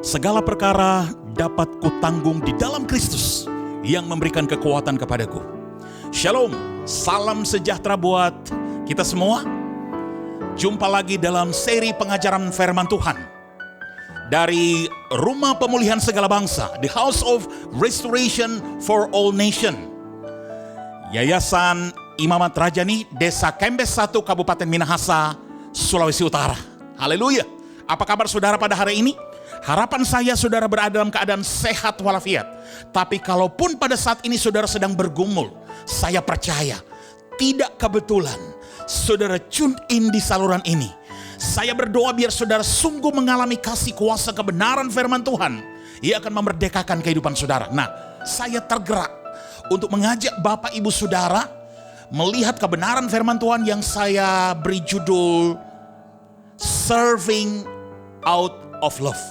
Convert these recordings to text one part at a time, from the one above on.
Segala perkara dapat kutanggung di dalam Kristus yang memberikan kekuatan kepadaku. Shalom, salam sejahtera buat kita semua. Jumpa lagi dalam seri pengajaran firman Tuhan dari Rumah Pemulihan Segala Bangsa, The House of Restoration for All Nation, Yayasan Imamat Rajani, Desa Kembes 1, Kabupaten Minahasa, Sulawesi Utara. Haleluya. Apa kabar saudara pada hari ini? Harapan saya saudara berada dalam keadaan sehat walafiat. Tapi kalaupun pada saat ini saudara sedang bergumul, saya percaya tidak kebetulan saudara tune in di saluran ini. Saya berdoa biar saudara sungguh mengalami kasih kuasa kebenaran firman Tuhan. Ia akan memerdekakan kehidupan saudara. Nah, saya tergerak untuk mengajak Bapak Ibu Saudara melihat kebenaran firman Tuhan yang saya beri judul Serving Out of Love.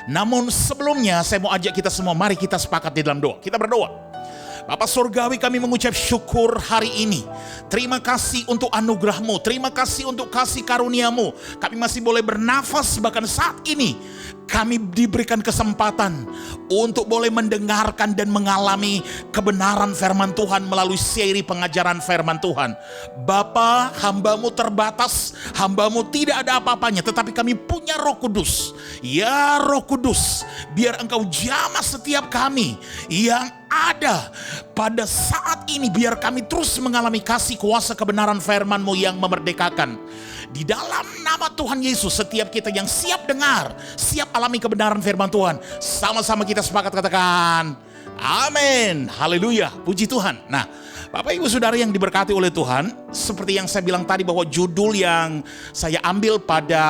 Namun sebelumnya saya mau ajak kita semua, mari kita sepakat di dalam doa. Kita berdoa. Bapa Surgawi, kami mengucap syukur hari ini. Terima kasih untuk anugerah-Mu, terima kasih untuk kasih karunia-Mu. Kami masih boleh bernafas, bahkan saat ini kami diberikan kesempatan untuk boleh mendengarkan dan mengalami kebenaran firman Tuhan melalui seri pengajaran firman Tuhan. Bapa, hamba-Mu terbatas, hamba-Mu tidak ada apa-apanya, tetapi kami punya Roh Kudus. Ya Roh Kudus, biar Engkau jamah setiap kami yang ada pada saat ini, biar kami terus mengalami kasih kuasa kebenaran firman-Mu yang memerdekakan. Di dalam nama Tuhan Yesus, setiap kita yang siap dengar, siap alami kebenaran firman Tuhan, sama-sama kita sepakat katakan amin. Haleluya, puji Tuhan. Nah, Bapak Ibu Saudara yang diberkati oleh Tuhan, seperti yang saya bilang tadi bahwa judul yang saya ambil pada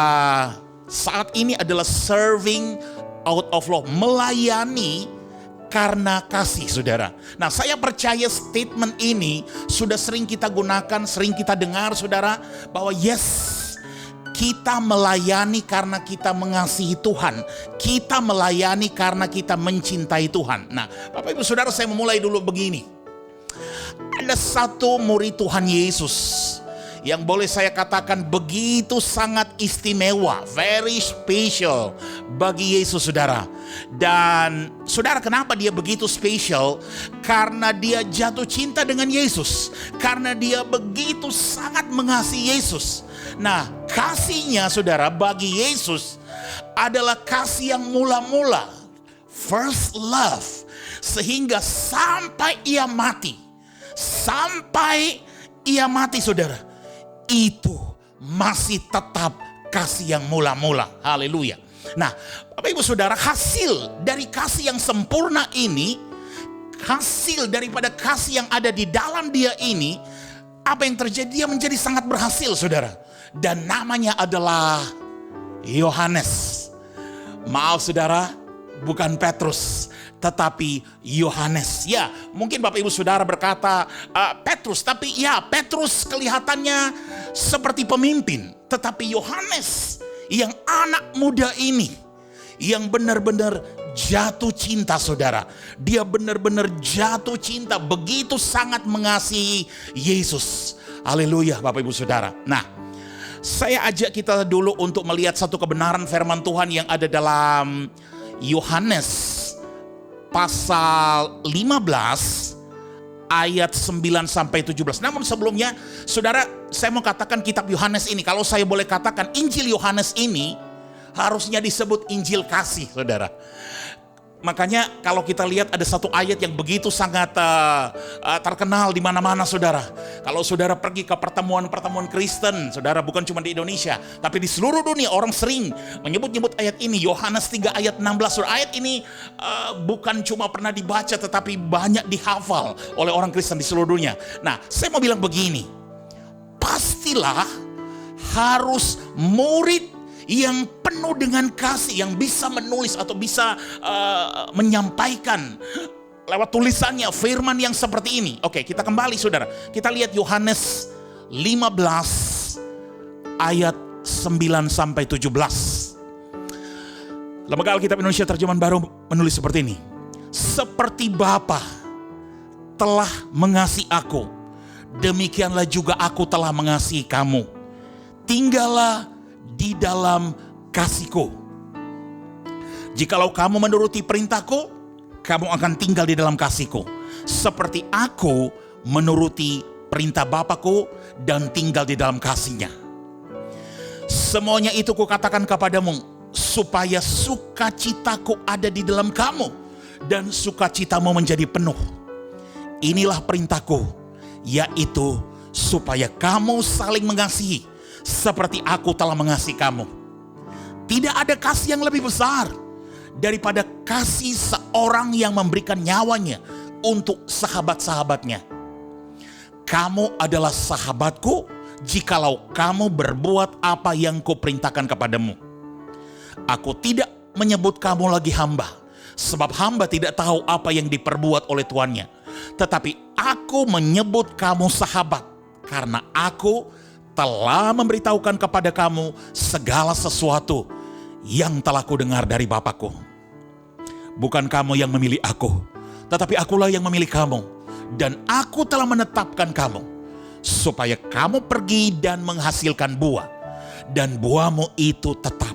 saat ini adalah Serving Out of Love, melayani karena kasih, saudara. Nah, saya percaya statement ini sudah sering kita gunakan, sering kita dengar, saudara, bahwa yes, kita melayani karena kita mengasihi Tuhan. Kita melayani karena kita mencintai Tuhan. Nah, Bapak Ibu Saudara, saya memulai dulu begini. Ada satu murid Tuhan Yesus yang boleh saya katakan begitu sangat istimewa, very special bagi Yesus, saudara. Dan saudara, kenapa dia begitu spesial? Karena dia jatuh cinta dengan Yesus, karena dia begitu sangat mengasihi Yesus. Nah, kasihnya saudara bagi Yesus adalah kasih yang mula-mula, first love, sehingga sampai ia mati, saudara, itu masih tetap kasih yang mula-mula. Haleluya. Nah, Bapak Ibu Saudara, hasil dari kasih yang sempurna ini, hasil daripada kasih yang ada di dalam dia ini, apa yang terjadi? Dia menjadi sangat berhasil, saudara. Dan namanya adalah Yohanes. Maaf saudara, bukan Petrus, tetapi Yohanes. Ya, mungkin Bapak Ibu Saudara berkata Petrus, tapi ya Petrus kelihatannya seperti pemimpin, tetapi Yohanes yang anak muda ini yang benar-benar jatuh cinta, saudara. Dia benar-benar jatuh cinta, begitu sangat mengasihi Yesus. Haleluya, Bapak Ibu Saudara. Nah, saya ajak kita dulu untuk melihat satu kebenaran firman Tuhan yang ada dalam Yohanes pasal 15 ayat 9 sampai 17. Namun sebelumnya, saudara, saya mau katakan kitab Yohanes ini, kalau saya boleh katakan Injil Yohanes ini harusnya disebut Injil kasih, saudara. Makanya kalau kita lihat ada satu ayat yang begitu sangat terkenal di mana-mana, saudara. Kalau saudara pergi ke pertemuan-pertemuan Kristen, saudara, bukan cuma di Indonesia, tapi di seluruh dunia orang sering menyebut-nyebut ayat ini, Yohanes 3 ayat 16. Saudara, ayat ini bukan cuma pernah dibaca, tetapi banyak dihafal oleh orang Kristen di seluruh dunia. Nah, saya mau bilang begini, pastilah harus murid yang penuh dengan kasih, yang bisa menulis atau bisa menyampaikan lewat tulisannya firman yang seperti ini. Oke, kita kembali saudara. Kita lihat Yohanes 15 ayat 9 sampai 17. Lembaga Alkitab Indonesia Terjemahan Baru menulis seperti ini. Seperti Bapa telah mengasihi aku, demikianlah juga aku telah mengasihi kamu. Tinggallah di dalam kasihku. Jikalau kamu menuruti perintahku, kamu akan tinggal di dalam kasihku, seperti aku menuruti perintah Bapakku dan tinggal di dalam kasihnya. Semuanya itu kukatakan kepadamu, supaya sukacitaku ada di dalam kamu, dan sukacitamu menjadi penuh. Inilah perintahku, yaitu supaya kamu saling mengasihi, seperti aku telah mengasihi kamu. Tidak ada kasih yang lebih besar daripada kasih seorang yang memberikan nyawanya untuk sahabat-sahabatnya. Kamu adalah sahabatku jikalau kamu berbuat apa yang kuperintahkan kepadamu. Aku tidak menyebut kamu lagi hamba, sebab hamba tidak tahu apa yang diperbuat oleh tuannya. Tetapi aku menyebut kamu sahabat, karena aku telah memberitahukan kepada kamu segala sesuatu yang telah kudengar dari Bapakku. Bukan kamu yang memilih aku, tetapi akulah yang memilih kamu. Dan aku telah menetapkan kamu, supaya kamu pergi dan menghasilkan buah, dan buahmu itu tetap.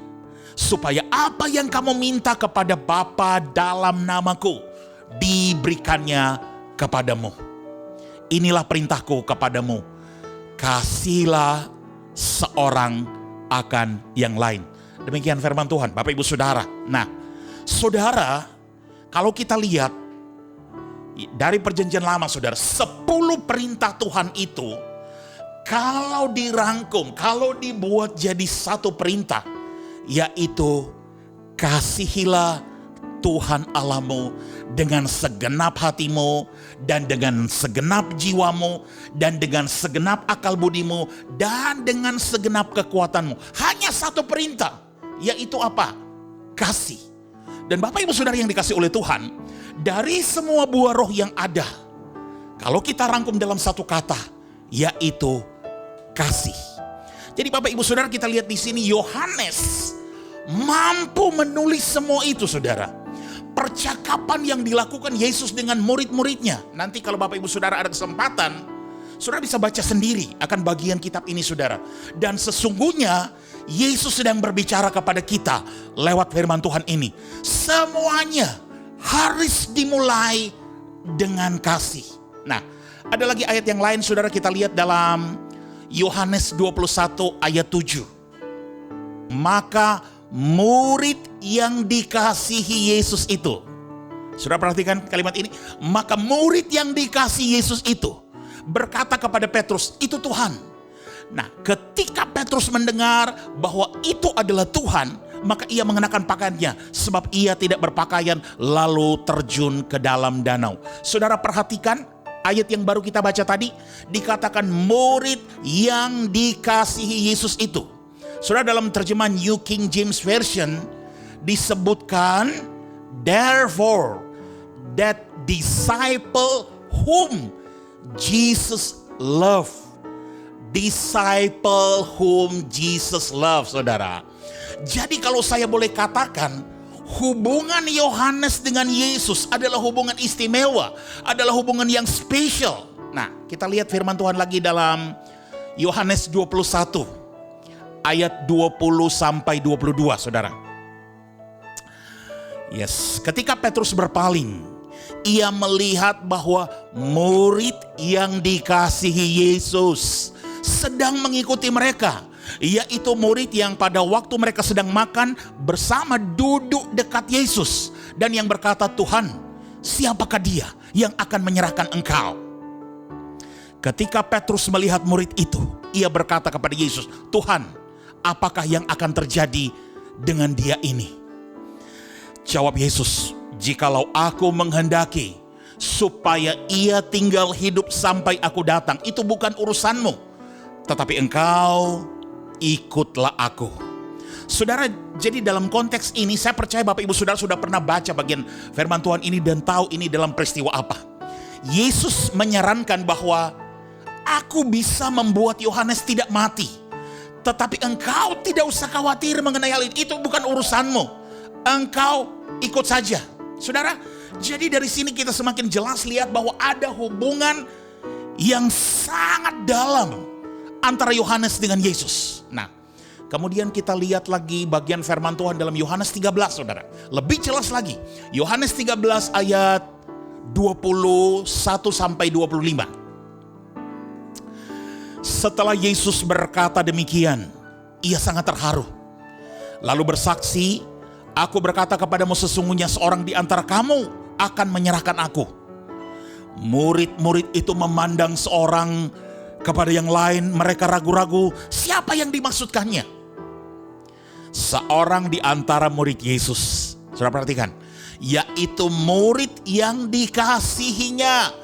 Supaya apa yang kamu minta kepada Bapa dalam namaku, diberikannya kepadamu. Inilah perintahku kepadamu, kasihilah seorang akan yang lain. Demikian firman Tuhan, Bapak Ibu Saudara. Nah, saudara, kalau kita lihat dari perjanjian lama, saudara, 10 perintah Tuhan itu kalau dirangkum, kalau dibuat jadi satu perintah, yaitu kasihilah Tuhan Allahmu dengan segenap hatimu, dan dengan segenap jiwamu, dan dengan segenap akal budimu, dan dengan segenap kekuatanmu. Hanya satu perintah, yaitu apa? Kasih. Dan Bapak Ibu Saudara yang dikasih oleh Tuhan, dari semua buah roh yang ada, kalau kita rangkum dalam satu kata, yaitu kasih. Jadi Bapak Ibu Saudara, kita lihat di sini Yohanes mampu menulis semua itu, saudara. Percakapan yang dilakukan Yesus dengan murid-muridnya. Nanti kalau Bapak Ibu Saudara ada kesempatan, saudara bisa baca sendiri akan bagian kitab ini, saudara. Dan sesungguhnya Yesus sedang berbicara kepada kita lewat firman Tuhan ini. Semuanya harus dimulai dengan kasih. Nah, ada lagi ayat yang lain, saudara, kita lihat dalam Yohanes 21 ayat 7. Maka murid yang dikasihi Yesus itu, saudara perhatikan kalimat ini, maka murid yang dikasihi Yesus itu berkata kepada Petrus, itu Tuhan. Nah, ketika Petrus mendengar bahwa itu adalah Tuhan, maka ia mengenakan pakaiannya, sebab ia tidak berpakaian, lalu terjun ke dalam danau. Saudara perhatikan ayat yang baru kita baca tadi, dikatakan murid yang dikasihi Yesus itu. Saudara, dalam terjemahan New King James Version disebutkan, therefore that disciple whom Jesus loved. Disciple whom Jesus loved, saudara. Jadi kalau saya boleh katakan, hubungan Yohanes dengan Yesus adalah hubungan istimewa, adalah hubungan yang spesial. Nah, kita lihat firman Tuhan lagi dalam Yohanes 21 ayat 20 sampai 22, saudara. Yes, ketika Petrus berpaling, ia melihat bahwa murid yang dikasihi Yesus sedang mengikuti mereka, yaitu murid yang pada waktu mereka sedang makan bersama duduk dekat Yesus, dan yang berkata, Tuhan, siapakah dia yang akan menyerahkan Engkau? Ketika Petrus melihat murid itu, ia berkata kepada Yesus, Tuhan, apakah yang akan terjadi dengan dia ini? Jawab Yesus, jikalau aku menghendaki supaya ia tinggal hidup sampai aku datang, itu bukan urusanmu. Tetapi engkau ikutlah aku. Saudara, jadi dalam konteks ini saya percaya Bapak Ibu Saudara sudah pernah baca bagian firman Tuhan ini dan tahu ini dalam peristiwa apa. Yesus menyarankan bahwa aku bisa membuat Yohanes tidak mati, tetapi engkau tidak usah khawatir mengenai hal itu. Itu bukan urusanmu. Engkau ikut saja. Saudara, jadi dari sini kita semakin jelas lihat bahwa ada hubungan yang sangat dalam antara Yohanes dengan Yesus. Nah, Kemudian kita lihat lagi bagian firman Tuhan dalam Yohanes 13, saudara. Lebih jelas lagi, Yohanes 13 ayat 21 sampai 25. Setelah Yesus berkata demikian, ia sangat terharu. Lalu bersaksi, aku berkata kepadamu, sesungguhnya seorang di antara kamu akan menyerahkan aku. Murid-murid itu memandang seorang kepada yang lain, mereka ragu-ragu siapa yang dimaksudkannya. Seorang di antara murid Yesus, saudara perhatikan, yaitu murid yang dikasihinya,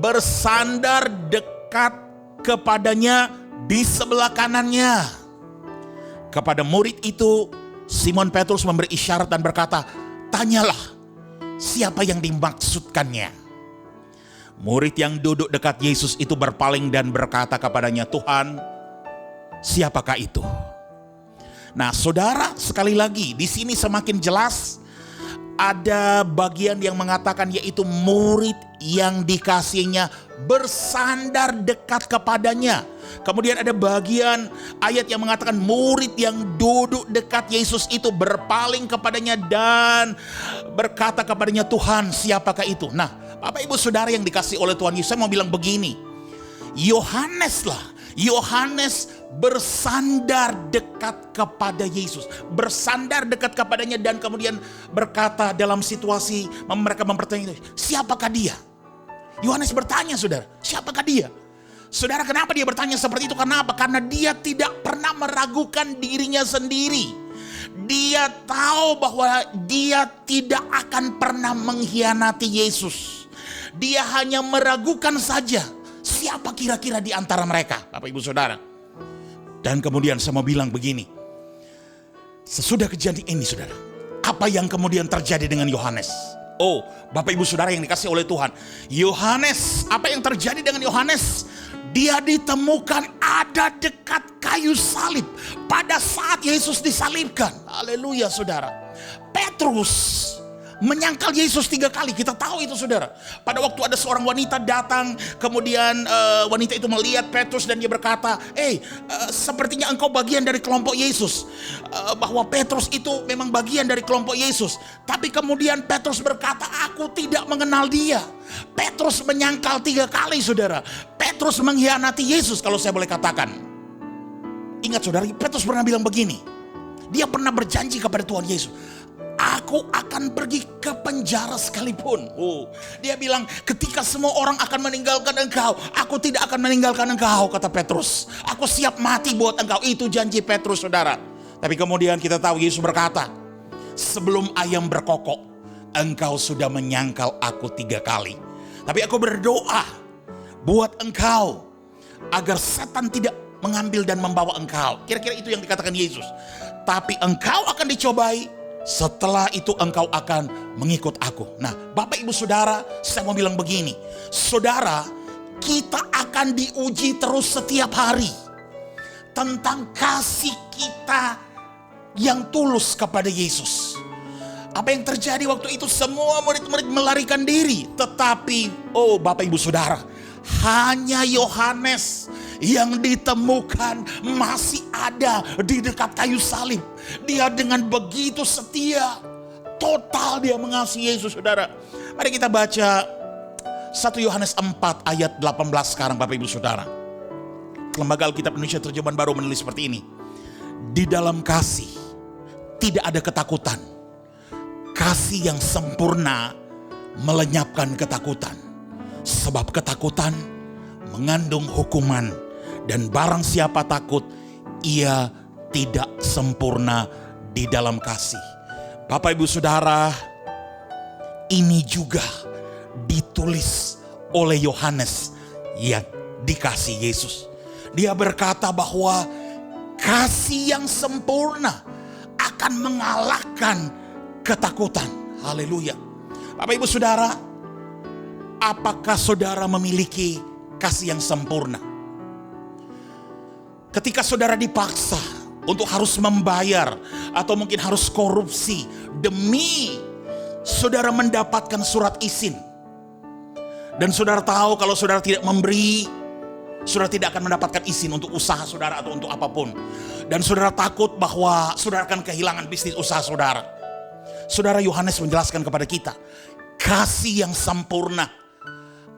bersandar dekat kepadanya di sebelah kanannya. Kepada murid itu Simon Petrus memberi isyarat dan berkata, tanyalah siapa yang dimaksudkannya. Murid yang duduk dekat Yesus itu berpaling dan berkata kepadanya, Tuhan, siapakah itu? Nah, saudara, sekali lagi di sini semakin jelas ada bagian yang mengatakan yaitu murid yang dikasihinya bersandar dekat kepadanya. Kemudian ada bagian ayat yang mengatakan murid yang duduk dekat Yesus itu berpaling kepadanya dan berkata kepadanya, Tuhan, siapakah itu? Nah, Bapak Ibu Saudara yang dikasih oleh Tuhan Yesus, saya mau bilang begini. Yohanes bersandar dekat kepada Yesus, bersandar dekat kepadanya dan kemudian berkata dalam situasi mereka mempertanyaan, siapakah dia? Yohanes bertanya, saudara, siapakah dia? Saudara, kenapa dia bertanya seperti itu? Kenapa? Karena dia tidak pernah meragukan dirinya sendiri. Dia tahu bahwa dia tidak akan pernah mengkhianati Yesus. Dia hanya meragukan saja, siapa kira-kira di antara mereka, Bapak Ibu Saudara. Dan kemudian saya mau bilang begini, sesudah kejadian ini, saudara, apa yang kemudian terjadi dengan Yohanes? Oh, Bapak Ibu Saudara yang dikasih oleh Tuhan, Yohanes, apa yang terjadi dengan Yohanes? Dia ditemukan ada dekat kayu salib pada saat Yesus disalibkan. Haleluya, saudara. Petrus menyangkal Yesus 3 kali. Kita tahu itu, saudara. Pada waktu ada seorang wanita datang, kemudian wanita itu melihat Petrus dan dia berkata, sepertinya engkau bagian dari kelompok Yesus. Bahwa Petrus itu memang bagian dari kelompok Yesus. Tapi kemudian Petrus berkata, aku tidak mengenal dia. Petrus menyangkal 3 kali, saudara. Petrus mengkhianati Yesus, kalau saya boleh katakan. Ingat, saudara, Petrus pernah bilang begini. Dia pernah berjanji kepada Tuhan Yesus, aku akan pergi ke penjara sekalipun. Dia bilang, ketika semua orang akan meninggalkan engkau, aku tidak akan meninggalkan engkau, kata Petrus. Aku siap mati buat engkau. Itu janji Petrus, saudara. Tapi kemudian kita tahu Yesus berkata, sebelum ayam berkokok, engkau sudah menyangkal aku 3 kali. Tapi aku berdoa buat engkau, agar setan tidak mengambil dan membawa engkau. Kira-kira itu yang dikatakan Yesus. Tapi engkau akan dicobai, setelah itu engkau akan mengikut aku. Nah, Bapak Ibu Saudara, saya mau bilang begini. Saudara, kita akan diuji terus setiap hari tentang kasih kita yang tulus kepada Yesus. Apa yang terjadi waktu itu? Semua murid-murid melarikan diri. Tetapi, Bapak Ibu Saudara, hanya Yohanes yang ditemukan masih ada di dekat kayu salib. Dia dengan begitu setia, total dia mengasihi Yesus, saudara. Mari kita baca 1 Yohanes 4 ayat 18 sekarang, Bapak Ibu Saudara. Lembaga Alkitab Indonesia Terjemahan Baru menulis seperti ini. Di dalam kasih tidak ada ketakutan. Kasih yang sempurna melenyapkan ketakutan. Sebab ketakutan mengandung hukuman, dan barang siapa takut, ia tidak sempurna di dalam kasih. Bapak Ibu Saudara, ini juga ditulis oleh Yohanes yang dikasih Yesus. Dia berkata bahwa kasih yang sempurna akan mengalahkan ketakutan. Haleluya. Bapak Ibu Saudara, apakah saudara memiliki kasih yang sempurna? Ketika saudara dipaksa untuk harus membayar atau mungkin harus korupsi demi saudara mendapatkan surat izin, dan saudara tahu kalau saudara tidak memberi, Saudara tidak akan mendapatkan izin untuk usaha saudara atau untuk apapun. Dan saudara takut bahwa saudara akan kehilangan bisnis usaha saudara. Saudara, Yohanes menjelaskan kepada kita, kasih yang sempurna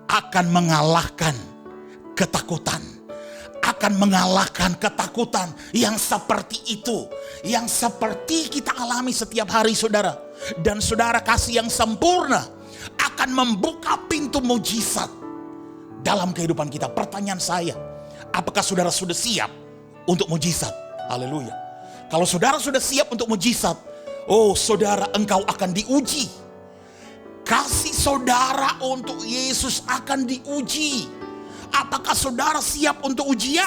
akan mengalahkan ketakutan. Akan mengalahkan ketakutan yang seperti itu. Yang seperti kita alami setiap hari, saudara. Dan saudara, kasih yang sempurna akan membuka pintu mujizat dalam kehidupan kita. Pertanyaan saya, apakah saudara sudah siap untuk mujizat? Haleluya. Kalau saudara sudah siap untuk mujizat, oh saudara, engkau akan diuji. Kasih saudara untuk Yesus akan diuji. Apakah saudara siap untuk ujian?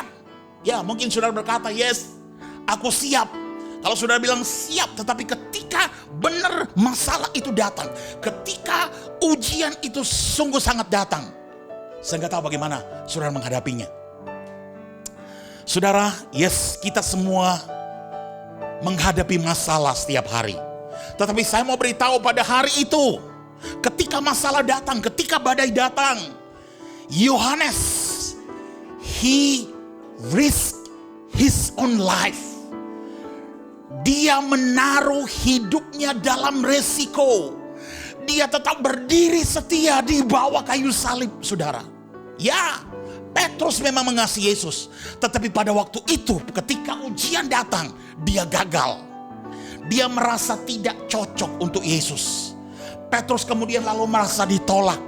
Ya, mungkin saudara berkata, yes, aku siap. Kalau saudara bilang siap, tetapi ketika benar masalah itu datang, ketika ujian itu sungguh sangat datang, saya nggak tahu bagaimana saudara menghadapinya. Saudara, yes, kita semua menghadapi masalah setiap hari. Tetapi saya mau beritahu pada hari itu, ketika masalah datang, ketika badai datang, Yohanes, he risked his own life. Dia menaruh hidupnya dalam resiko. Dia tetap berdiri setia di bawah kayu salib, saudara. Ya, Petrus memang mengasihi Yesus. Tetapi pada waktu itu, ketika ujian datang, dia gagal. Dia merasa tidak cocok untuk Yesus. Petrus kemudian lalu merasa ditolak.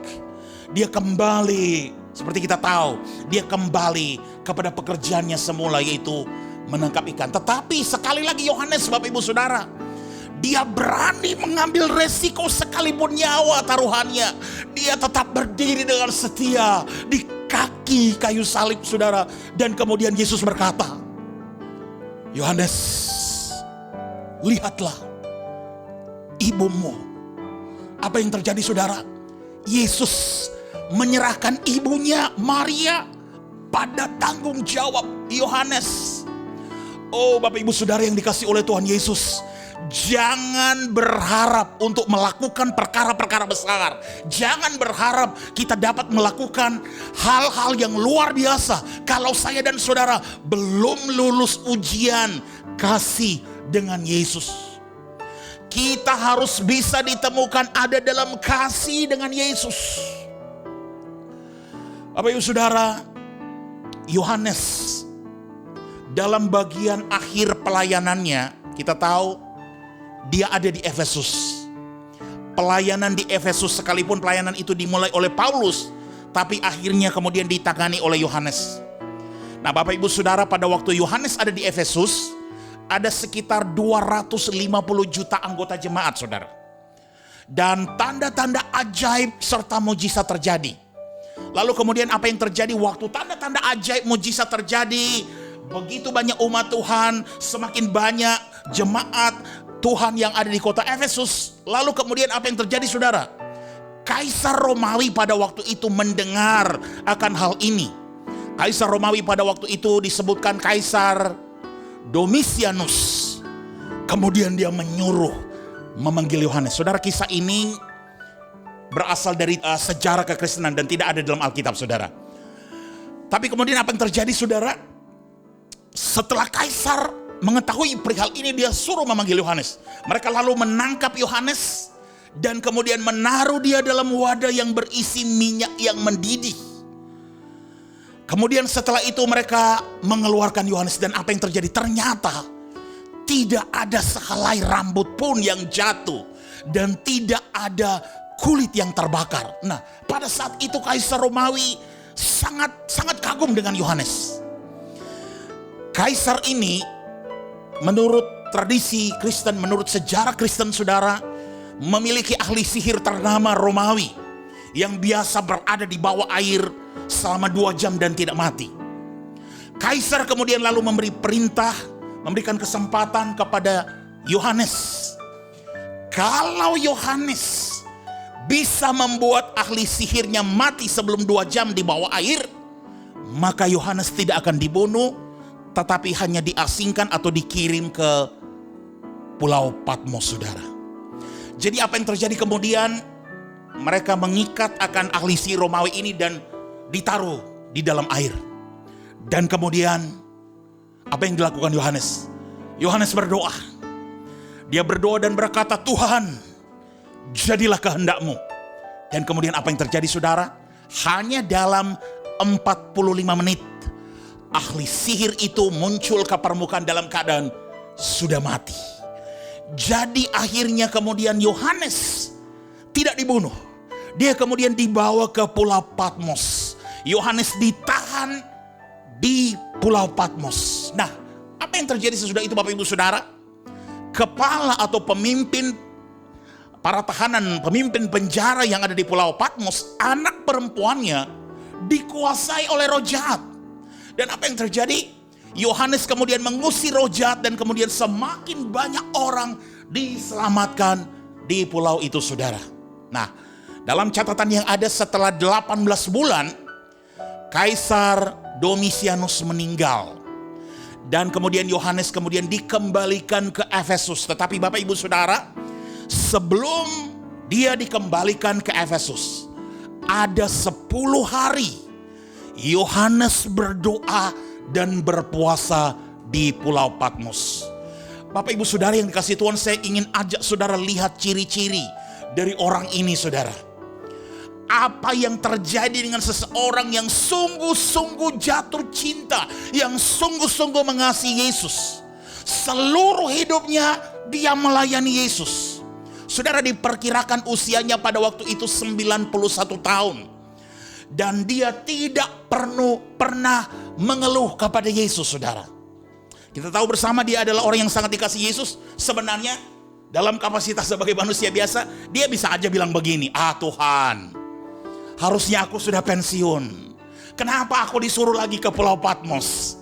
Dia kembali, seperti kita tahu, dia kembali kepada pekerjaannya semula, yaitu menangkap ikan. Tetapi sekali lagi Yohanes, Bapak Ibu Saudara, dia berani mengambil resiko sekalipun nyawa taruhannya. Dia tetap berdiri dengan setia di kaki kayu salib, saudara. Dan kemudian Yesus berkata, Yohanes, lihatlah ibumu. Apa yang terjadi, saudara? Yesus menyerahkan ibunya Maria pada tanggung jawab Yohanes. Oh, Bapak Ibu Saudara yang dikasihi oleh Tuhan Yesus, jangan berharap untuk melakukan perkara-perkara besar. Jangan berharap kita dapat melakukan hal-hal yang luar biasa kalau saya dan saudara belum lulus ujian kasih dengan Yesus. Kita harus bisa ditemukan ada dalam kasih dengan Yesus. Bapak Ibu Saudara, Yohanes dalam bagian akhir pelayanannya, kita tahu dia ada di Efesus. Pelayanan di Efesus, sekalipun pelayanan itu dimulai oleh Paulus, tapi akhirnya kemudian ditangani oleh Yohanes. Nah, Bapak Ibu Saudara, pada waktu Yohanes ada di Efesus, ada sekitar 250 juta anggota jemaat, saudara. Dan tanda-tanda ajaib serta mujizat terjadi. Lalu kemudian apa yang terjadi waktu tanda-tanda ajaib mujizat terjadi? Begitu banyak umat Tuhan, semakin banyak jemaat Tuhan yang ada di kota Efesus. Lalu kemudian apa yang terjadi, saudara? Kaisar Romawi pada waktu itu mendengar akan hal ini. Kaisar Romawi pada waktu itu disebutkan Kaisar Domitianus. Kemudian dia menyuruh memanggil Yohanes. Saudara, kisah ini berasal dari sejarah kekristenan dan tidak ada dalam Alkitab, saudara. Tapi kemudian apa yang terjadi, saudara? Setelah Kaisar mengetahui perihal ini, dia suruh memanggil Yohanes. Mereka lalu menangkap Yohanes dan kemudian menaruh dia dalam wadah yang berisi minyak yang mendidih. Kemudian setelah itu mereka mengeluarkan Yohanes, dan apa yang terjadi? Ternyata tidak ada sehelai rambut pun yang jatuh dan tidak ada kulit yang terbakar. Nah, pada saat itu Kaisar Romawi sangat kagum dengan Yohanes. Kaisar ini menurut tradisi Kristen, menurut sejarah Kristen, saudara, memiliki ahli sihir ternama Romawi yang biasa berada di bawah air selama 2 jam dan tidak mati. Kaisar kemudian lalu memberi perintah, memberikan kesempatan kepada Yohanes. Kalau Yohanes bisa membuat ahli sihirnya mati sebelum 2 jam di bawah air, maka Yohanes tidak akan dibunuh, tetapi hanya diasingkan atau dikirim ke Pulau Patmos, saudara. Jadi apa yang terjadi kemudian? Mereka mengikat akan ahli sihir Romawi ini dan ditaruh di dalam air. Dan kemudian apa yang dilakukan Yohanes? Yohanes berdoa. Dia berdoa dan berkata, Tuhan, jadilah kehendak-Mu. Dan kemudian apa yang terjadi saudara? Hanya dalam 45 menit ahli sihir itu muncul ke permukaan dalam keadaan sudah mati. Jadi akhirnya kemudian Yohanes tidak dibunuh. Dia kemudian dibawa ke Pulau Patmos. Yohanes ditahan di Pulau Patmos. Nah, apa yang terjadi sesudah itu Bapak Ibu Saudara? Kepala atau pemimpin para tahanan, pemimpin penjara yang ada di Pulau Patmos, anak perempuannya dikuasai oleh roh jahat. Dan apa yang terjadi? Yohanes kemudian mengusir roh jahat dan kemudian semakin banyak orang diselamatkan di pulau itu saudara. Nah, dalam catatan yang ada setelah 18 bulan, Kaisar Domitianus meninggal. Dan kemudian Yohanes kemudian dikembalikan ke Efesus. Tetapi Bapak Ibu Saudara, sebelum dia dikembalikan ke Efesus, ada 10 hari Yohanes berdoa dan berpuasa di Pulau Patmos. Bapak Ibu Saudara yang dikasihi Tuhan, saya ingin ajak saudara lihat ciri-ciri dari orang ini saudara. Apa yang terjadi dengan seseorang yang sungguh-sungguh jatuh cinta, yang sungguh-sungguh mengasihi Yesus. Seluruh hidupnya dia melayani Yesus. Saudara, diperkirakan usianya pada waktu itu 91 tahun. Dan dia tidak pernah mengeluh kepada Yesus saudara. Kita tahu bersama dia adalah orang yang sangat dikasihi Yesus. Sebenarnya dalam kapasitas sebagai manusia biasa, dia bisa aja bilang begini, Tuhan, harusnya aku sudah pensiun. Kenapa aku disuruh lagi ke Pulau Patmos?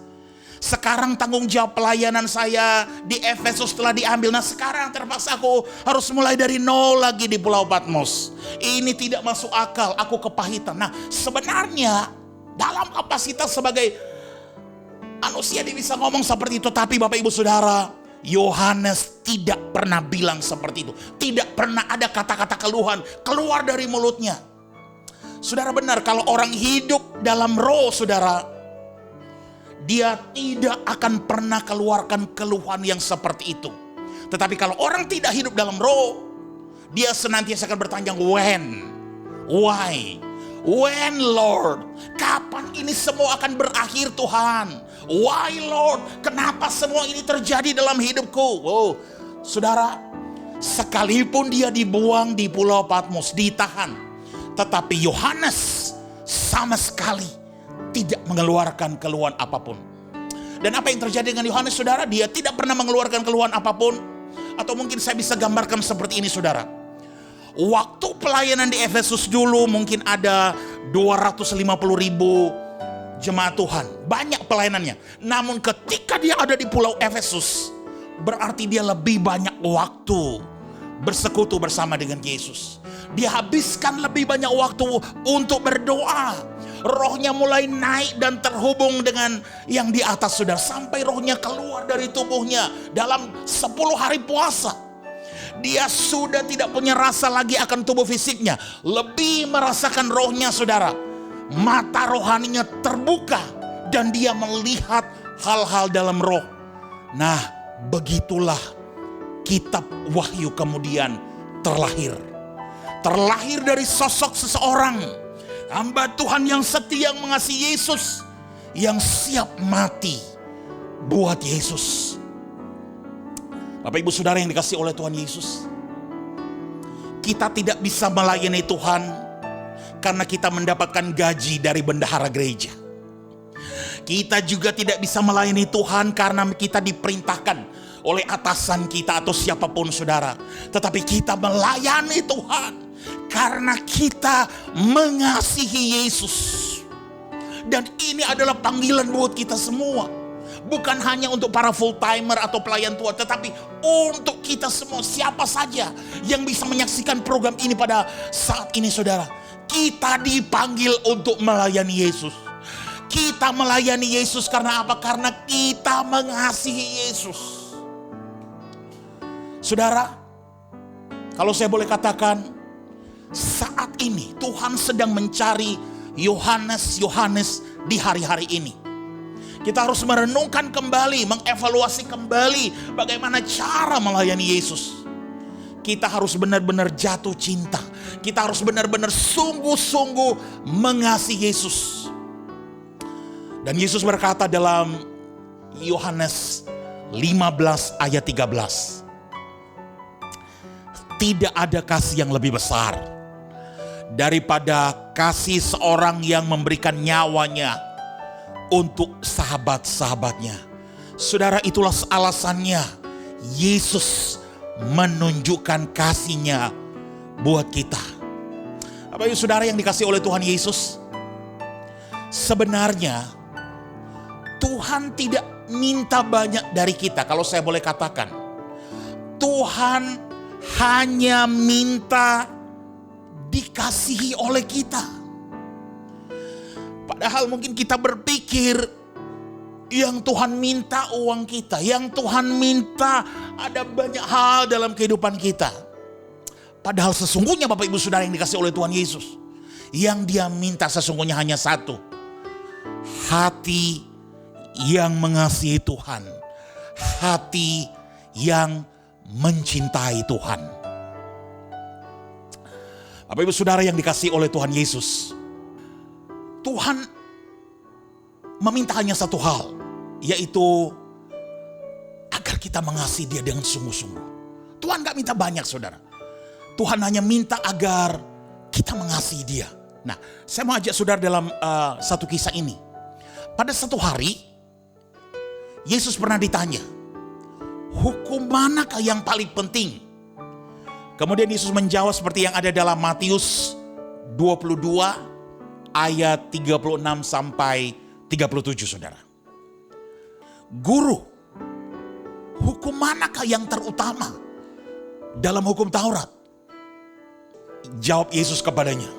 Sekarang tanggung jawab pelayanan saya di Efesus telah diambil. Nah sekarang terpaksa aku harus mulai dari nol lagi di Pulau Patmos. Ini tidak masuk akal, aku kepahitan. Nah sebenarnya dalam kapasitas sebagai manusia dia bisa ngomong seperti itu. Tapi Bapak Ibu Saudara, Yohanes tidak pernah bilang seperti itu. Tidak pernah ada kata-kata keluhan keluar dari mulutnya. Saudara, benar kalau orang hidup dalam roh saudara, dia tidak akan pernah keluarkan keluhan yang seperti itu. Tetapi kalau orang tidak hidup dalam roh, dia senantiasa akan bertanya when, why, when Lord, kapan ini semua akan berakhir Tuhan? Why Lord, kenapa semua ini terjadi dalam hidupku? Oh, saudara, sekalipun dia dibuang di Pulau Patmos, ditahan, tetapi Yohanes sama sekali tidak mengeluarkan keluhan apapun. Dan apa yang terjadi dengan Yohanes saudara? Dia tidak pernah mengeluarkan keluhan apapun. Atau mungkin saya bisa gambarkan seperti ini saudara. Waktu pelayanan di Efesus dulu mungkin ada 250.000 jemaat Tuhan. Banyak pelayanannya. Namun ketika dia ada di pulau Efesus, berarti dia lebih banyak waktu bersekutu bersama dengan Yesus. Dia habiskan lebih banyak waktu untuk berdoa. Rohnya mulai naik dan terhubung dengan yang di atas saudara. Sampai rohnya keluar dari tubuhnya dalam 10 hari puasa. Dia sudah tidak punya rasa lagi akan tubuh fisiknya. Lebih merasakan rohnya saudara. Mata rohaninya terbuka. Dan dia melihat hal-hal dalam roh. Nah begitulah kitab Wahyu kemudian terlahir. Terlahir dari sosok seseorang hamba Tuhan yang setia, yang mengasihi Yesus, yang siap mati buat Yesus. Bapak Ibu Saudara yang dikasihi oleh Tuhan Yesus, kita tidak bisa melayani Tuhan karena kita mendapatkan gaji dari bendahara gereja. Kita juga tidak bisa melayani Tuhan karena kita diperintahkan oleh atasan kita atau siapapun saudara. Tetapi kita melayani Tuhan karena kita mengasihi Yesus. Dan ini adalah panggilan buat kita semua. Bukan hanya untuk para full timer atau pelayan Tuhan, tetapi untuk kita semua, siapa saja yang bisa menyaksikan program ini pada saat ini saudara. Kita dipanggil untuk melayani Yesus. Kita melayani Yesus karena apa? Karena kita mengasihi Yesus. Saudara, kalau saya boleh katakan, saat ini Tuhan sedang mencari Yohanes di hari-hari ini. Kita harus merenungkan kembali, mengevaluasi kembali bagaimana cara melayani Yesus. Kita harus benar-benar jatuh cinta. Kita harus benar-benar sungguh-sungguh mengasihi Yesus. Dan Yesus berkata dalam Yohanes 15 ayat 13. Tidak ada kasih yang lebih besar daripada kasih seorang yang memberikan nyawanya untuk sahabat-sahabatnya. Saudara, itulah alasannya Yesus menunjukkan kasih-Nya buat kita. Bapak Ibu Saudara yang dikasihi oleh Tuhan Yesus, sebenarnya Tuhan tidak minta banyak dari kita. Kalau saya boleh katakan, Tuhan hanya minta dikasihi oleh kita. Padahal mungkin kita berpikir yang Tuhan minta uang kita, yang Tuhan minta ada banyak hal dalam kehidupan kita. Padahal sesungguhnya Bapak Ibu Saudara yang dikasihi oleh Tuhan Yesus, yang Dia minta sesungguhnya hanya satu. Hati yang mengasihi Tuhan, hati yang mencintai Tuhan. Bapak Ibu Saudara yang dikasihi oleh Tuhan Yesus, Tuhan meminta hanya satu hal, yaitu agar kita mengasihi Dia dengan sungguh-sungguh. Tuhan gak minta banyak, saudara. Tuhan hanya minta agar kita mengasihi Dia. Nah, saya mau ajak saudara dalam satu kisah ini. Pada satu hari, Yesus pernah ditanya, hukum manakah yang paling penting? Kemudian Yesus menjawab seperti yang ada dalam Matius 22 ayat 36 sampai 37, saudara. Guru, hukum manakah yang terutama dalam hukum Taurat? Jawab Yesus kepadanya,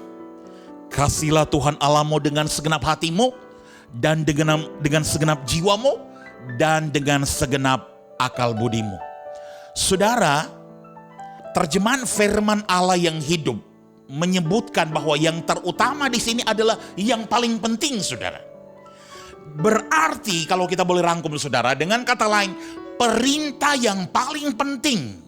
kasihlah Tuhan Allahmu dengan segenap hatimu, dan dengan segenap jiwamu, dan dengan segenap akal budimu. Saudara, terjemahan firman Allah yang hidup menyebutkan bahwa yang terutama di sini adalah yang paling penting, saudara. Berarti kalau kita boleh rangkum, saudara, dengan kata lain, perintah yang paling penting,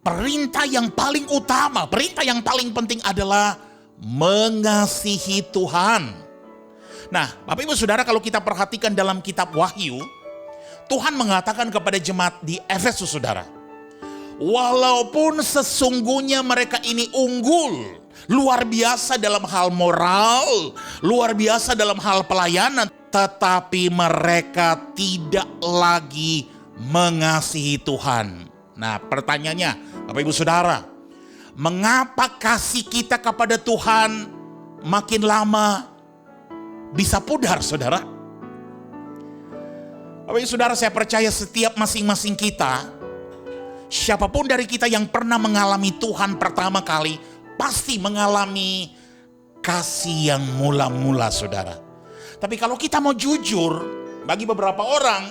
perintah yang paling utama, perintah yang paling penting adalah mengasihi Tuhan. Nah, Bapak Ibu Saudara, kalau kita perhatikan dalam kitab Wahyu, Tuhan mengatakan kepada jemaat di Efesus, saudara, walaupun sesungguhnya mereka ini unggul, luar biasa dalam hal moral, luar biasa dalam hal pelayanan, tetapi mereka tidak lagi mengasihi Tuhan. Nah, pertanyaannya, Bapak Ibu Saudara, mengapa kasih kita kepada Tuhan makin lama bisa pudar, saudara? Bapak Ibu Saudara, saya percaya setiap masing-masing kita, siapapun dari kita yang pernah mengalami Tuhan pertama kali, pasti mengalami kasih yang mula-mula, saudara. Tapi kalau kita mau jujur, bagi beberapa orang,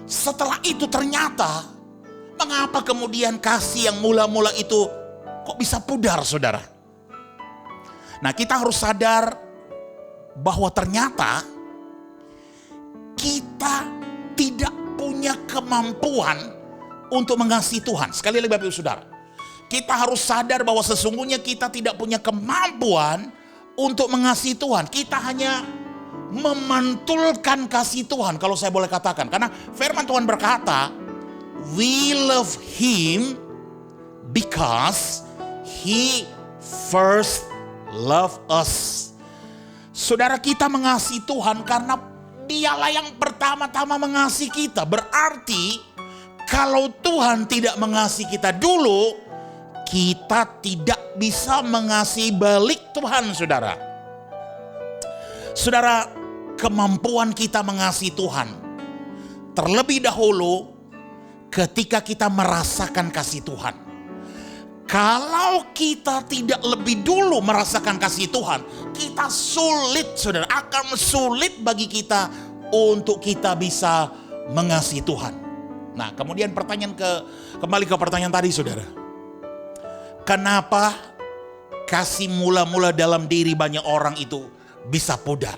setelah itu ternyata, mengapa kemudian kasih yang mula-mula itu kok bisa pudar, saudara? Nah, kita harus sadar bahwa ternyata kita tidak punya kemampuan untuk mengasihi Tuhan. Sekali lagi Bapak Ibu Saudara, kita harus sadar bahwa sesungguhnya kita tidak punya kemampuan untuk mengasihi Tuhan. Kita hanya memantulkan kasih Tuhan, kalau saya boleh katakan. Karena firman Tuhan berkata, we love Him because He first loved us. Saudara, kita mengasihi Tuhan karena Dialah yang pertama-tama mengasihi kita. Berarti kalau Tuhan tidak mengasihi kita dulu, kita tidak bisa mengasihi balik Tuhan, saudara. Saudara, kemampuan kita mengasihi Tuhan terlebih dahulu ketika kita merasakan kasih Tuhan. Kalau kita tidak lebih dulu merasakan kasih Tuhan, kita sulit, saudara, akan sulit bagi kita untuk kita bisa mengasihi Tuhan. Nah, kemudian kembali ke pertanyaan tadi, saudara. Kenapa kasih mula-mula dalam diri banyak orang itu bisa pudar?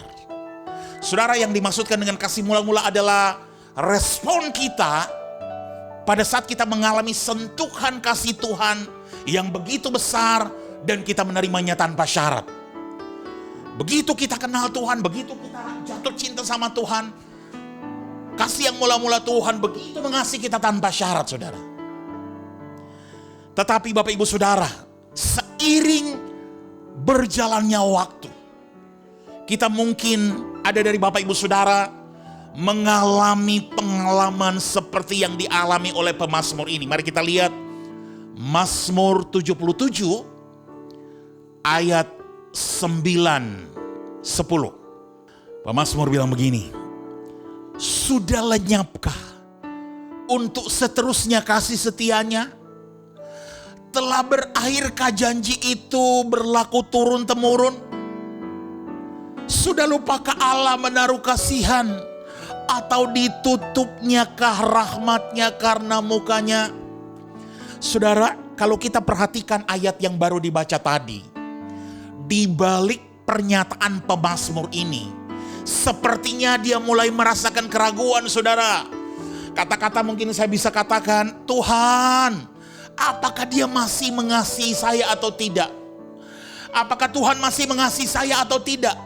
Saudara, yang dimaksudkan dengan kasih mula-mula adalah respon kita pada saat kita mengalami sentuhan kasih Tuhan yang begitu besar dan kita menerimanya tanpa syarat. Begitu kita kenal Tuhan, begitu kita jatuh cinta sama Tuhan, kasih yang mula-mula Tuhan begitu mengasihi kita tanpa syarat, saudara. Tetapi Bapak Ibu Saudara, seiring berjalannya waktu, kita mungkin ada dari Bapak Ibu Saudara mengalami pengalaman seperti yang dialami oleh pemazmur ini. Mari kita lihat Mazmur 77 ayat 9-10. Pemazmur bilang begini, sudah lenyapkah untuk seterusnya kasih setianya? Telah berakhirkah janji itu berlaku turun-temurun? Sudah lupakah Allah menaruh kasihan? Atau ditutupnyakah rahmatnya karena mukanya? Saudara, kalau kita perhatikan ayat yang baru dibaca tadi, di balik pernyataan pemazmur ini, sepertinya dia mulai merasakan keraguan, saudara. Kata-kata mungkin saya bisa katakan, Tuhan, apakah dia masih mengasihi saya atau tidak? Apakah Tuhan masih mengasihi saya atau tidak?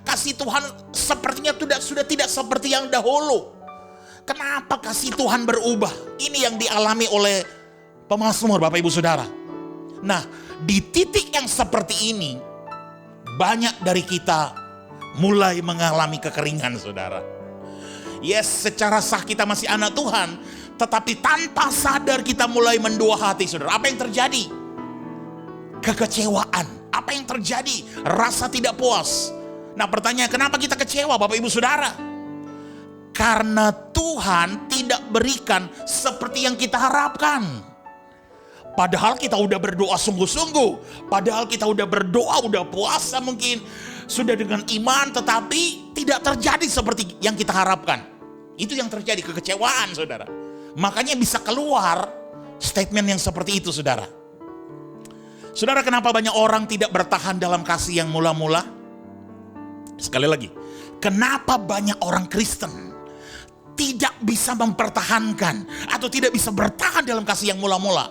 Kasih Tuhan sepertinya sudah tidak seperti yang dahulu. Kenapa kasih Tuhan berubah? Ini yang dialami oleh pemazmur, Bapak Ibu Saudara. Nah, di titik yang seperti ini, banyak dari kita mulai mengalami kekeringan, saudara. Yes, secara sah kita masih anak Tuhan, tetapi tanpa sadar kita mulai mendua hati, saudara. Apa yang terjadi? Kekecewaan. Apa yang terjadi? Rasa tidak puas. Nah, pertanyaan, kenapa kita kecewa, Bapak Ibu Saudara? Karena Tuhan tidak berikan seperti yang kita harapkan. Padahal kita udah berdoa sungguh-sungguh. Padahal kita udah berdoa, udah puasa mungkin. Sudah dengan iman, tetapi tidak terjadi seperti yang kita harapkan. Itu yang terjadi, kekecewaan, saudara. Makanya bisa keluar statement yang seperti itu, saudara. Saudara, kenapa banyak orang tidak bertahan dalam kasih yang mula-mula? Sekali lagi, kenapa banyak orang Kristen tidak bisa mempertahankan atau tidak bisa bertahan dalam kasih yang mula-mula?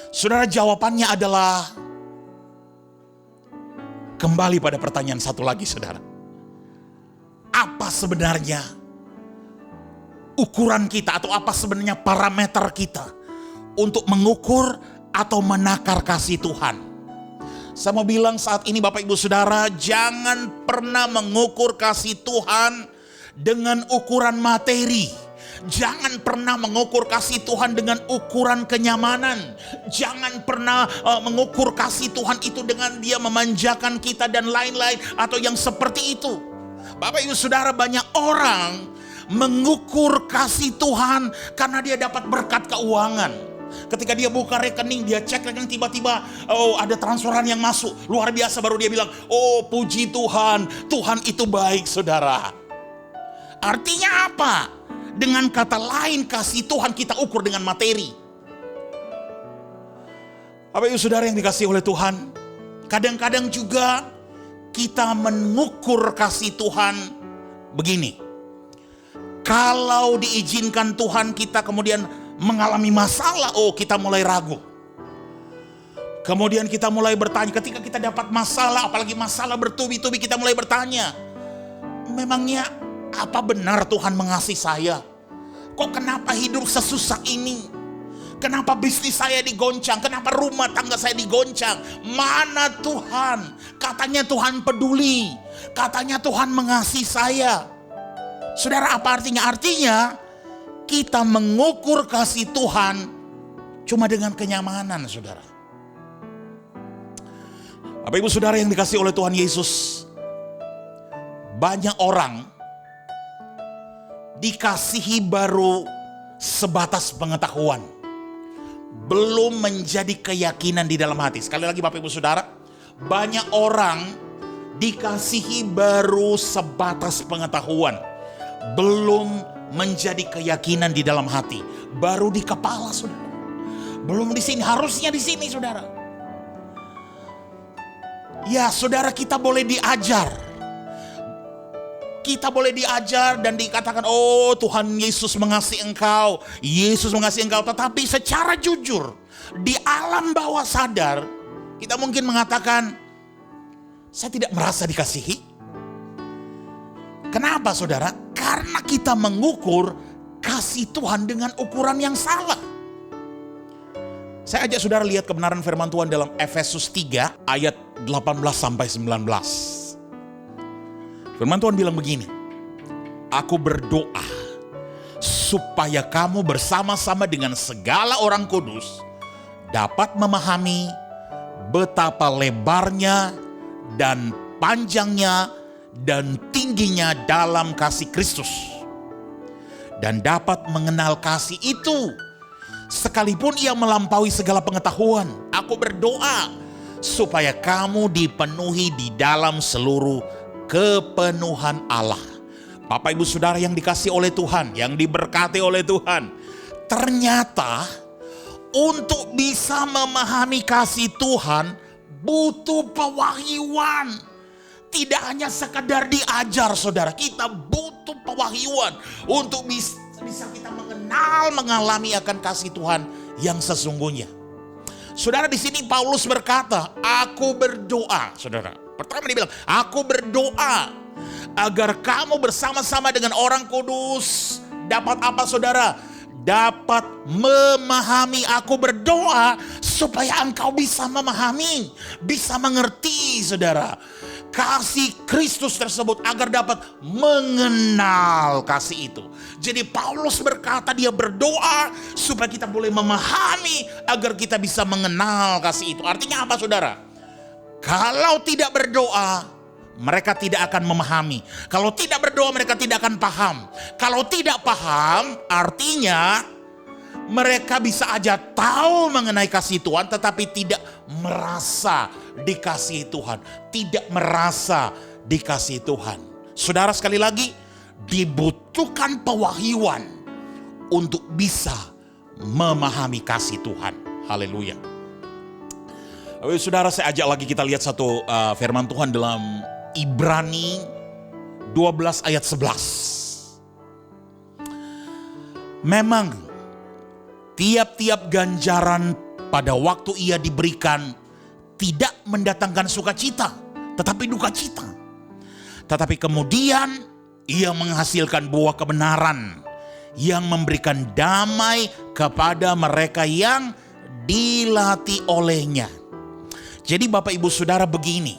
Saudara, jawabannya adalah kembali pada pertanyaan satu lagi, saudara. Apa sebenarnya ukuran kita atau apa sebenarnya parameter kita untuk mengukur atau menakar kasih Tuhan? Saya mau bilang saat ini, Bapak Ibu Saudara, jangan pernah mengukur kasih Tuhan dengan ukuran materi. Jangan pernah mengukur kasih Tuhan dengan ukuran kenyamanan. Jangan pernah mengukur kasih Tuhan itu dengan dia memanjakan kita dan lain-lain atau yang seperti itu. Bapak Ibu Saudara, banyak orang mengukur kasih Tuhan karena dia dapat berkat keuangan. Ketika dia buka rekening, dia cek rekening, tiba-tiba ada transferan yang masuk luar biasa, baru dia bilang, oh puji Tuhan, Tuhan itu baik, saudara. Artinya apa? Dengan kata lain, kasih Tuhan kita ukur dengan materi. Bapak Ibu Saudara yang dikasihi oleh Tuhan, kadang-kadang juga kita mengukur kasih Tuhan begini. Kalau diizinkan Tuhan kita kemudian mengalami masalah, oh kita mulai ragu. Kemudian kita mulai bertanya, ketika kita dapat masalah, apalagi masalah bertubi-tubi, kita mulai bertanya, memangnya apa benar Tuhan mengasihi saya? Kok kenapa hidup sesusah ini? Kenapa bisnis saya digoncang? Kenapa rumah tangga saya digoncang? Mana Tuhan? Katanya Tuhan peduli. Katanya Tuhan mengasihi saya. Saudara, apa artinya? Artinya kita mengukur kasih Tuhan cuma dengan kenyamanan, saudara. Bapak Ibu Saudara yang dikasihi oleh Tuhan Yesus, banyak orang dikasihi baru sebatas pengetahuan, belum menjadi keyakinan di dalam hati. Sekali lagi Bapak Ibu Saudara, banyak orang dikasihi baru sebatas pengetahuan, belum menjadi keyakinan di dalam hati. Baru di kepala, saudara. Belum di sini, harusnya di sini, saudara. Ya, saudara, kita boleh diajar. kita boleh diajar dan dikatakan, oh Tuhan Yesus mengasihi engkau, Yesus mengasihi engkau. Tetapi secara jujur, di alam bawah sadar, kita mungkin mengatakan, saya tidak merasa dikasihi. Kenapa saudara? Karena kita mengukur kasih Tuhan dengan ukuran yang salah. Saya ajak saudara lihat kebenaran firman Tuhan dalam Efesus 3 ayat 18 sampai 19. Firman Tuhan bilang begini, aku berdoa supaya kamu bersama-sama dengan segala orang kudus dapat memahami betapa lebarnya dan panjangnya dan tingginya dalam kasih Kristus, dan dapat mengenal kasih itu sekalipun ia melampaui segala pengetahuan. Aku berdoa supaya kamu dipenuhi di dalam seluruh kepenuhan Allah. Bapak ibu saudara yang dikasihi oleh Tuhan, yang diberkati oleh Tuhan, ternyata untuk bisa memahami kasih Tuhan butuh pewahyuan. Tidak hanya sekadar diajar saudara, kita butuh pewahyuan untuk bisa kita mengenal, mengalami akan kasih Tuhan yang sesungguhnya. Saudara, di sini Paulus berkata, aku berdoa. Saudara, pertama dia bilang, aku berdoa agar kamu bersama-sama dengan orang kudus dapat apa saudara? Dapat memahami. Aku berdoa supaya engkau bisa memahami, bisa mengerti saudara, kasih Kristus tersebut, agar dapat mengenal kasih itu. Jadi Paulus berkata, dia berdoa supaya kita boleh memahami, agar kita bisa mengenal kasih itu. Artinya apa saudara? Kalau tidak berdoa, mereka tidak akan memahami. Kalau tidak berdoa, mereka tidak akan paham. Kalau tidak paham, artinya mereka bisa aja tahu mengenai kasih Tuhan, tetapi tidak merasa dikasihi Tuhan. Tidak merasa dikasihi Tuhan. Saudara, sekali lagi, dibutuhkan pewahyuan untuk bisa memahami kasih Tuhan. Haleluya. Saudara, saya ajak lagi kita lihat satu firman Tuhan dalam Ibrani 12 ayat 11. Memang tiap-tiap ganjaran pada waktu ia diberikan tidak mendatangkan sukacita, tetapi duka cita. Tetapi kemudian ia menghasilkan buah kebenaran yang memberikan damai kepada mereka yang dilatih olehnya. Jadi Bapak Ibu Saudara begini,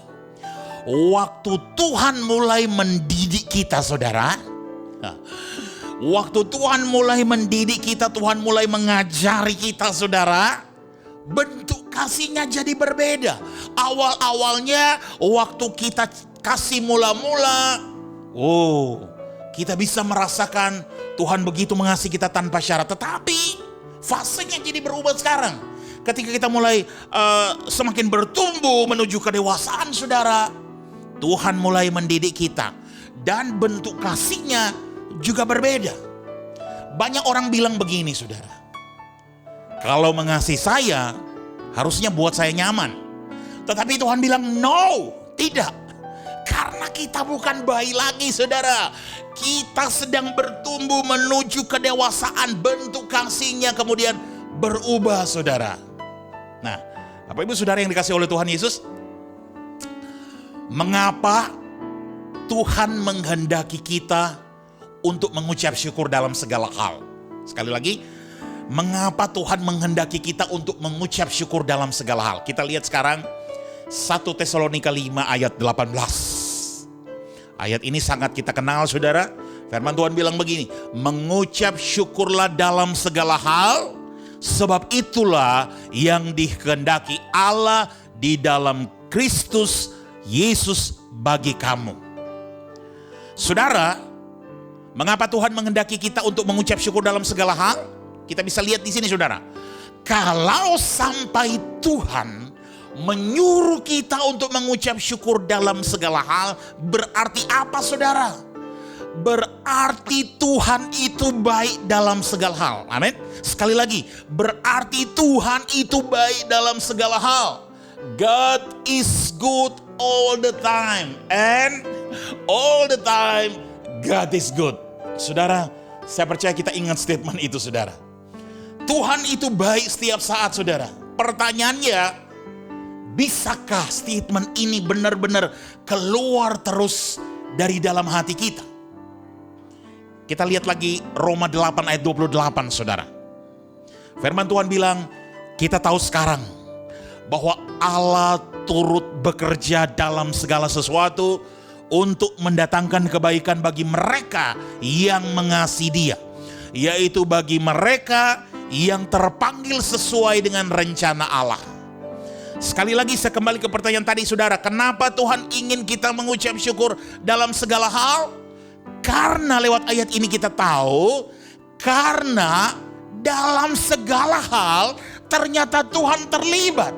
waktu Tuhan mulai mendidik kita saudara, waktu Tuhan mulai mendidik kita, Tuhan mulai mengajari kita saudara, bentuk kasihnya jadi berbeda. Awal-awalnya waktu kita kasih mula-mula, kita bisa merasakan Tuhan begitu mengasihi kita tanpa syarat. Tetapi fasenya jadi berubah sekarang. Ketika kita mulai semakin bertumbuh menuju kedewasaan saudara, Tuhan mulai mendidik kita. Dan bentuk kasihnya juga berbeda. Banyak orang bilang begini saudara, kalau mengasihi saya harusnya buat saya nyaman. Tetapi Tuhan bilang no, tidak. Karena kita bukan bayi lagi saudara. Kita sedang bertumbuh menuju kedewasaan. Bentuk kasihnya kemudian berubah saudara. Nah, Bapak Ibu Saudara yang dikasihi oleh Tuhan Yesus, mengapa Tuhan menghendaki kita untuk mengucap syukur dalam segala hal? Sekali lagi, mengapa Tuhan menghendaki kita untuk mengucap syukur dalam segala hal? Kita lihat sekarang 1 Tesalonika 5 ayat 18. Ayat ini sangat kita kenal saudara. Firman Tuhan bilang begini, mengucap syukurlah dalam segala hal, sebab itulah yang dikehendaki Allah di dalam Kristus Yesus bagi kamu. Saudara, mengapa Tuhan menghendaki kita untuk mengucap syukur dalam segala hal? Kita bisa lihat di sini saudara. Kalau sampai Tuhan menyuruh kita untuk mengucap syukur dalam segala hal, berarti apa saudara? Berarti Tuhan itu baik dalam segala hal. Amin. Sekali lagi, berarti Tuhan itu baik dalam segala hal. God is good all the time, and all the time God is good. Saudara, saya percaya kita ingat statement itu, saudara. Tuhan itu baik setiap saat, saudara. Pertanyaannya, bisakah statement ini benar-benar keluar terus dari dalam hati kita? Kita lihat lagi Roma 8 ayat 28, saudara. Firman Tuhan bilang, kita tahu sekarang bahwa Allah turut bekerja dalam segala sesuatu untuk mendatangkan kebaikan bagi mereka yang mengasihi Dia, yaitu bagi mereka yang terpanggil sesuai dengan rencana Allah. Sekali lagi saya kembali ke pertanyaan tadi, saudara. Kenapa Tuhan ingin kita mengucap syukur dalam segala hal? Karena lewat ayat ini kita tahu, karena dalam segala hal ternyata Tuhan terlibat.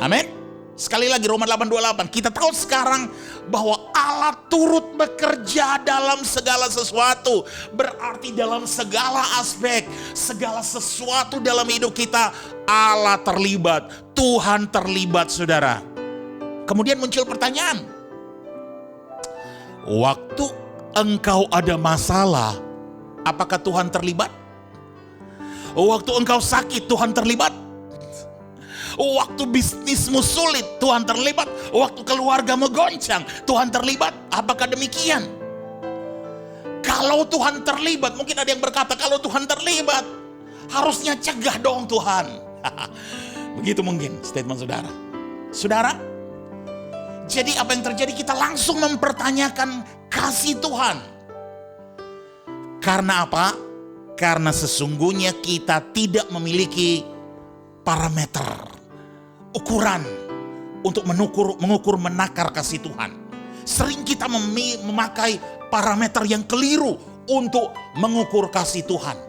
Amin. Sekali lagi Roma 8:28, kita tahu sekarang bahwa Allah turut bekerja dalam segala sesuatu. Berarti dalam segala aspek, segala sesuatu dalam hidup kita, Allah terlibat, Tuhan terlibat, saudara. Kemudian muncul pertanyaan, waktu engkau ada masalah, apakah Tuhan terlibat? Waktu engkau sakit, Tuhan terlibat? Waktu bisnismu sulit, Tuhan terlibat. Waktu keluargamu goncang, Tuhan terlibat. Apakah demikian? Kalau Tuhan terlibat, mungkin ada yang berkata, kalau Tuhan terlibat, harusnya cegah dong Tuhan. Begitu mungkin statement saudara. Saudara, jadi apa yang terjadi? Kita langsung mempertanyakan kasih Tuhan. Karena apa? Karena sesungguhnya kita tidak memiliki parameter, ukuran untuk mengukur menakar kasih Tuhan. Sering kita memakai parameter yang keliru untuk mengukur kasih Tuhan.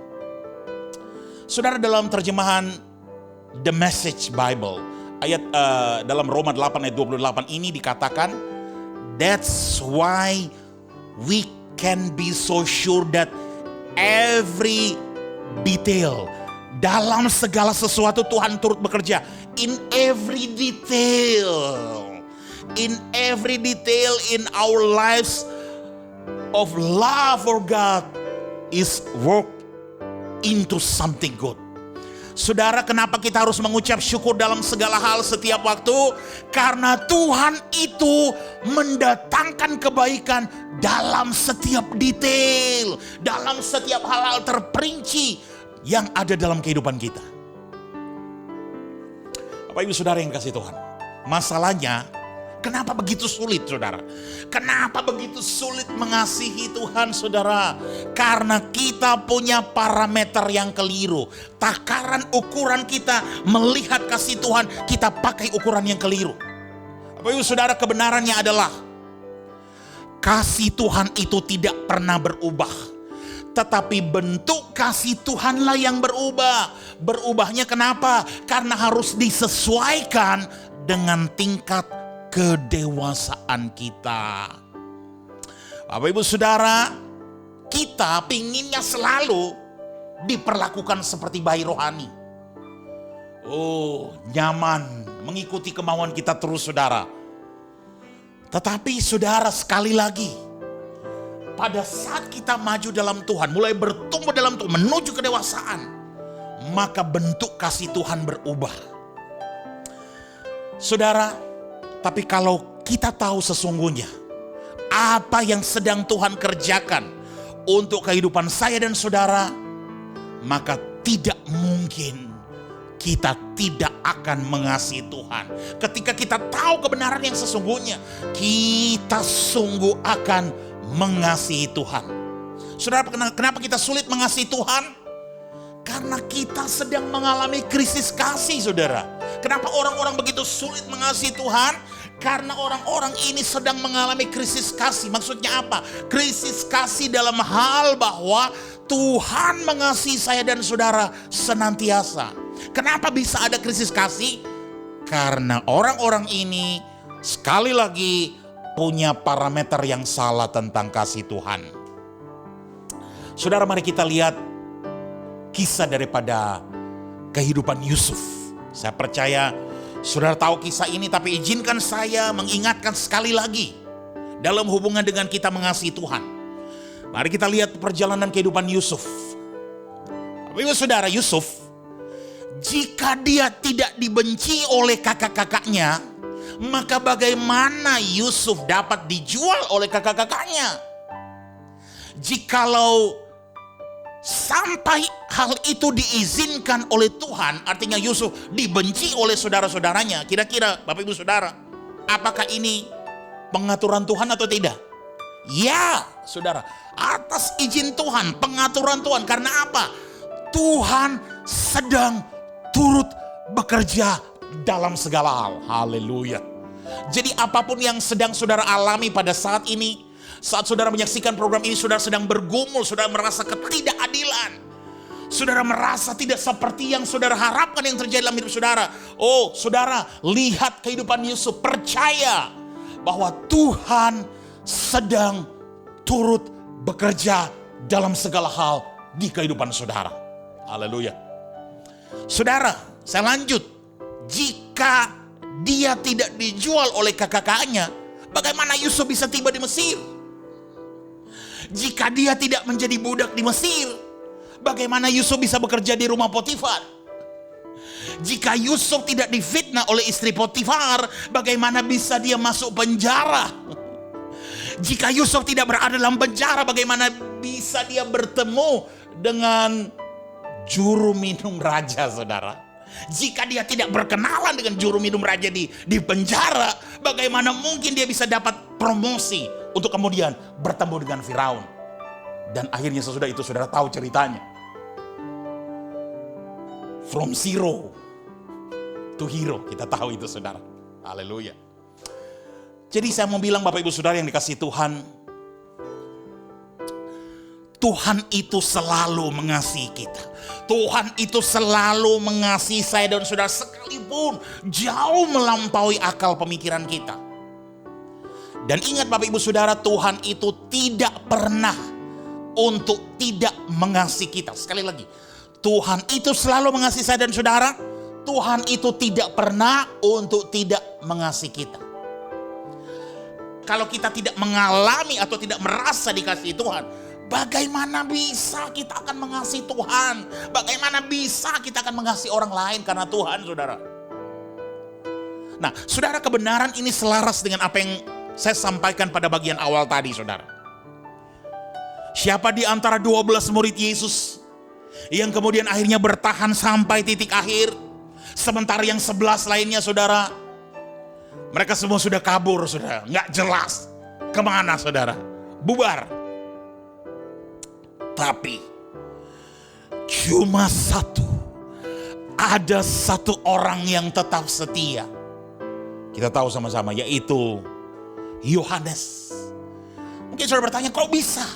Saudara, dalam terjemahan The Message Bible, ayat dalam Roma 8 ayat 28 ini dikatakan, that's why we can be so sure that every detail, dalam segala sesuatu Tuhan turut bekerja. In every detail in our lives of love for God is work into something good. Saudara, kenapa kita harus mengucap syukur dalam segala hal setiap waktu? Karena Tuhan itu mendatangkan kebaikan dalam setiap detail, dalam setiap hal-hal terperinci yang ada dalam kehidupan kita. Bapak Ibu Saudara yang kasih Tuhan, masalahnya kenapa begitu sulit, saudara? Kenapa begitu sulit mengasihi Tuhan, saudara? Karena kita punya parameter yang keliru. Takaran ukuran kita melihat kasih Tuhan, kita pakai ukuran yang keliru. Bapak Ibu Saudara, kebenarannya adalah kasih Tuhan itu tidak pernah berubah. Tetapi bentuk kasih Tuhanlah yang berubah. Berubahnya kenapa? Karena harus disesuaikan dengan tingkat kedewasaan kita. Bapak Ibu Saudara, kita pinginnya selalu diperlakukan seperti bayi rohani. Oh, nyaman mengikuti kemauan kita terus, saudara. Tetapi saudara, sekali lagi, pada saat kita maju dalam Tuhan, mulai bertumbuh dalam Tuhan, menuju kedewasaan, maka bentuk kasih Tuhan berubah. Saudara, tapi kalau kita tahu sesungguhnya apa yang sedang Tuhan kerjakan untuk kehidupan saya dan saudara, maka tidak mungkin kita tidak akan mengasihi Tuhan. Ketika kita tahu kebenaran yang sesungguhnya, kita sungguh akan mengasihi Tuhan. Saudara, kenapa kita sulit mengasihi Tuhan? Karena kita sedang mengalami krisis kasih, saudara. Kenapa orang-orang begitu sulit mengasihi Tuhan? Karena orang-orang ini sedang mengalami krisis kasih. Maksudnya apa? Krisis kasih dalam hal bahwa Tuhan mengasihi saya dan saudara senantiasa. Kenapa bisa ada krisis kasih? Karena orang-orang ini sekali lagi punya parameter yang salah tentang kasih Tuhan. Saudara, mari kita lihat kisah daripada kehidupan Yusuf. Saya percaya saudara tahu kisah ini, tapi izinkan saya mengingatkan sekali lagi dalam hubungan dengan kita mengasihi Tuhan. Mari kita lihat perjalanan kehidupan Yusuf. Bapak Ibu Saudara, Yusuf, jika dia tidak dibenci oleh kakak-kakaknya, maka bagaimana Yusuf dapat dijual oleh kakak-kakaknya? Jikalau sampai hal itu diizinkan oleh Tuhan, artinya Yusuf dibenci oleh saudara-saudaranya. Kira-kira Bapak Ibu Saudara, apakah ini pengaturan Tuhan atau tidak? Ya, saudara, atas izin Tuhan, pengaturan Tuhan. Karena apa? Tuhan sedang turut bekerja dalam segala hal. Haleluya. Jadi apapun yang sedang saudara alami pada saat ini, saat saudara menyaksikan program ini, saudara sedang bergumul, saudara merasa ketidakadilan, saudara merasa tidak seperti yang saudara harapkan yang terjadi dalam hidup saudara. Oh, saudara, lihat kehidupan Yusuf, percaya bahwa Tuhan sedang turut bekerja dalam segala hal di kehidupan saudara. Haleluya. Saudara, saya lanjut. Jika dia tidak dijual oleh kakak-kakaknya, bagaimana Yusuf bisa tiba di Mesir? Jika dia tidak menjadi budak di Mesir, bagaimana Yusuf bisa bekerja di rumah Potifar? Jika Yusuf tidak difitnah oleh istri Potifar, bagaimana bisa dia masuk penjara? Jika Yusuf tidak berada dalam penjara, bagaimana bisa dia bertemu dengan juru minum raja, saudara? Jika dia tidak berkenalan dengan juru minum raja di penjara, bagaimana mungkin dia bisa dapat promosi untuk kemudian bertemu dengan Firaun? Dan akhirnya sesudah itu saudara tahu ceritanya. From zero to hero, kita tahu itu saudara. Haleluya. Jadi saya mau bilang Bapak Ibu Saudara yang dikasihi Tuhan, Tuhan itu selalu mengasihi kita. Tuhan itu selalu mengasihi saya dan saudara sekalipun jauh melampaui akal pemikiran kita. Dan ingat Bapak Ibu Saudara, Tuhan itu tidak pernah untuk tidak mengasihi kita. Sekali lagi, Tuhan itu selalu mengasihi saya dan saudara. Tuhan itu tidak pernah untuk tidak mengasihi kita. Kalau kita tidak mengalami atau tidak merasa dikasihi Tuhan, bagaimana bisa kita akan mengasihi Tuhan? Bagaimana bisa kita akan mengasihi orang lain karena Tuhan, saudara? Nah, saudara, kebenaran ini selaras dengan apa yang saya sampaikan pada bagian awal tadi, saudara. Siapa di antara 12 murid Yesus yang kemudian akhirnya bertahan sampai titik akhir, sementara yang 11 lainnya, saudara, mereka semua sudah kabur, saudara. Nggak jelas kemana, saudara. Bubar. Tapi cuma satu. Ada satu orang yang tetap setia. Kita tahu sama-sama, yaitu Yohanes. Mungkin saudara bertanya, kok bisa?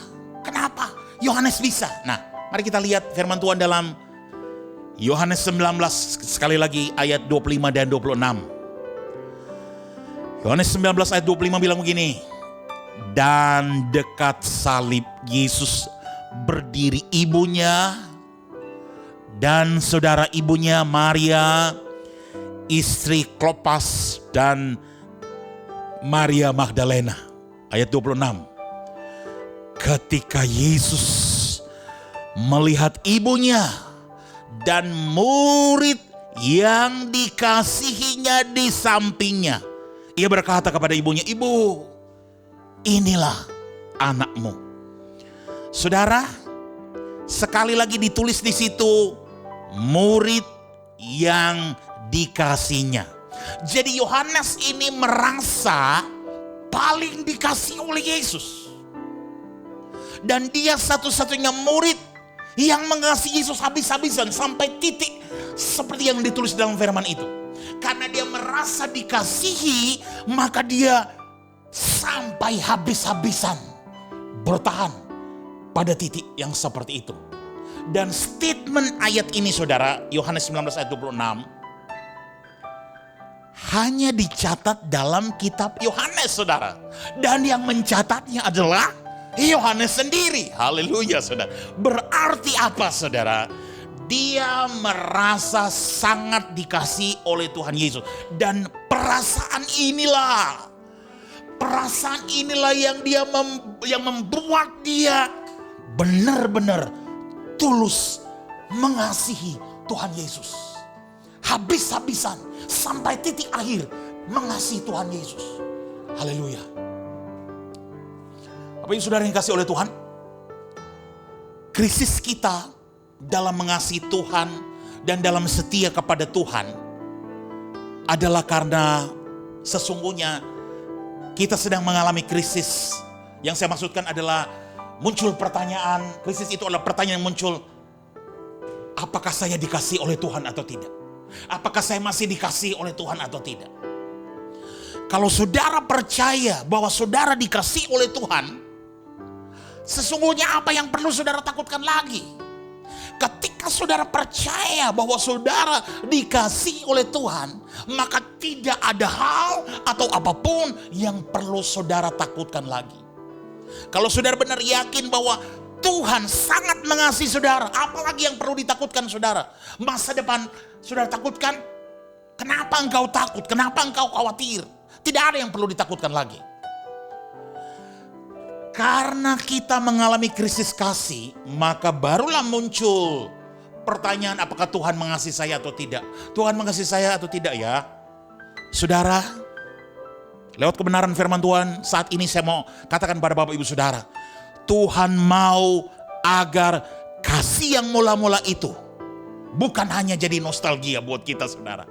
Kenapa Yohanes bisa? Nah, mari kita lihat firman Tuhan dalam Yohanes 19, sekali lagi ayat 25 dan 26. Yohanes 19 ayat 25 bilang begini. Dan dekat salib Yesus berdiri ibunya dan saudara ibunya Maria, istri Klopas dan Maria Magdalena. Ayat 26. Ketika Yesus melihat ibunya dan murid yang dikasihinya di sampingnya, ia berkata kepada ibunya, "Ibu, inilah anakmu." Saudara, sekali lagi ditulis di situ, murid yang dikasihnya. Jadi Yohanes ini merasa paling dikasih oleh Yesus. Dan dia satu-satunya murid yang mengasihi Yesus habis-habisan sampai titik seperti yang ditulis dalam firman itu. Karena dia merasa dikasihi, maka dia sampai habis-habisan bertahan pada titik yang seperti itu. Dan statement ayat ini, saudara, Yohanes 19 ayat 26, hanya dicatat dalam kitab Yohanes, saudara. Dan yang mencatatnya adalah Yohanes sendiri. Haleluya, saudara. Berarti apa, saudara? Dia merasa sangat dikasihi oleh Tuhan Yesus. Dan perasaan inilah yang membuat dia benar-benar tulus mengasihi Tuhan Yesus. Habis-habisan sampai titik akhir mengasihi Tuhan Yesus. Haleluya. Apa yang saudara yang kasih oleh Tuhan? Krisis kita dalam mengasihi Tuhan dan dalam setia kepada Tuhan adalah karena sesungguhnya kita sedang mengalami krisis. Yang saya maksudkan adalah muncul pertanyaan, krisis itu adalah pertanyaan yang muncul, apakah saya dikasihi oleh Tuhan atau tidak? Apakah saya masih dikasihi oleh Tuhan atau tidak? Kalau saudara percaya bahwa saudara dikasihi oleh Tuhan, sesungguhnya apa yang perlu saudara takutkan lagi? Ketika saudara percaya bahwa saudara dikasihi oleh Tuhan, maka tidak ada hal atau apapun yang perlu saudara takutkan lagi. Kalau saudara benar yakin bahwa Tuhan sangat mengasihi saudara, apalagi yang perlu ditakutkan saudara? Masa depan saudara takutkan? Kenapa engkau takut? Kenapa engkau khawatir? Tidak ada yang perlu ditakutkan lagi. Karena kita mengalami krisis kasih, maka barulah muncul pertanyaan, apakah Tuhan mengasihi saya atau tidak? Tuhan mengasihi saya atau tidak ya? Saudara, lewat kebenaran firman Tuhan, saat ini saya mau katakan pada Bapak Ibu Saudara, Tuhan mau agar kasih yang mula-mula itu bukan hanya jadi nostalgia buat kita saudara.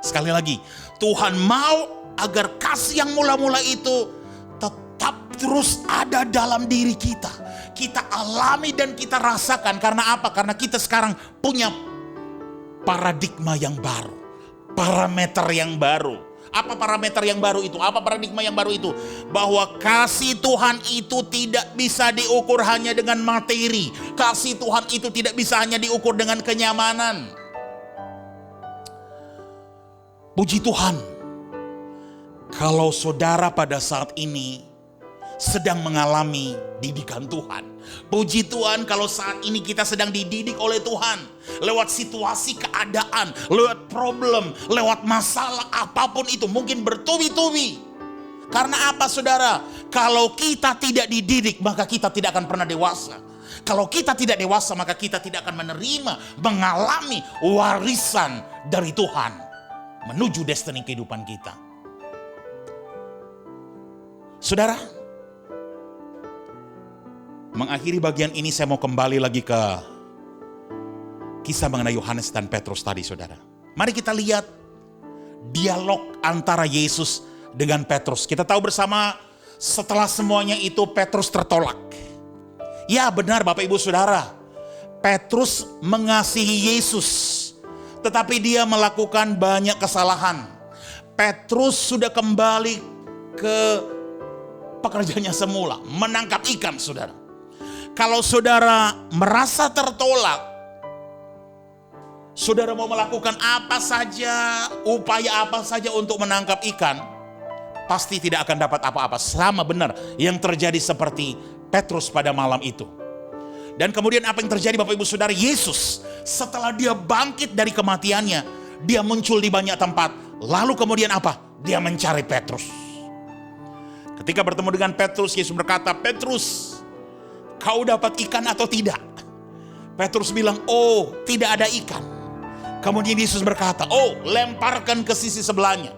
Sekali lagi, Tuhan mau agar kasih yang mula-mula itu tetap terus ada dalam diri kita. Kita alami dan kita rasakan. Karena apa? Karena kita sekarang punya paradigma yang baru. Parameter yang baru. Apa parameter yang baru itu? Apa paradigma yang baru itu? Bahwa kasih Tuhan itu tidak bisa diukur hanya dengan materi. Kasih Tuhan itu tidak bisa hanya diukur dengan kenyamanan. Puji Tuhan, kalau saudara pada saat ini sedang mengalami didikan Tuhan. Puji Tuhan kalau saat ini kita sedang dididik oleh Tuhan. Lewat situasi keadaan, lewat problem, lewat masalah apapun itu. Mungkin bertubi-tubi. Karena apa saudara? Kalau kita tidak dididik maka kita tidak akan pernah dewasa. Kalau kita tidak dewasa maka kita tidak akan menerima, mengalami warisan dari Tuhan menuju destiny kehidupan kita. Saudara, mengakhiri bagian ini saya mau kembali lagi ke kisah mengenai Yohanes dan Petrus tadi saudara. Mari kita lihat dialog antara Yesus dengan Petrus. Kita tahu bersama setelah semuanya itu Petrus tertolak. Ya benar Bapak Ibu Saudara, Petrus mengasihi Yesus, tetapi dia melakukan banyak kesalahan. Petrus sudah kembali ke pekerjaannya semula, menangkap ikan saudara. Kalau saudara merasa tertolak, saudara mau melakukan apa saja, upaya apa saja untuk menangkap ikan, pasti tidak akan dapat apa-apa. Sama benar yang terjadi seperti Petrus pada malam itu. Dan kemudian apa yang terjadi Bapak Ibu Saudara? Yesus setelah dia bangkit dari kematiannya, dia muncul di banyak tempat. Lalu kemudian apa? Dia mencari Petrus. Ketika bertemu dengan Petrus, Yesus berkata, Petrus, kau dapat ikan atau tidak? Petrus bilang, oh tidak ada ikan. Kemudian Yesus berkata, oh lemparkan ke sisi sebelahnya.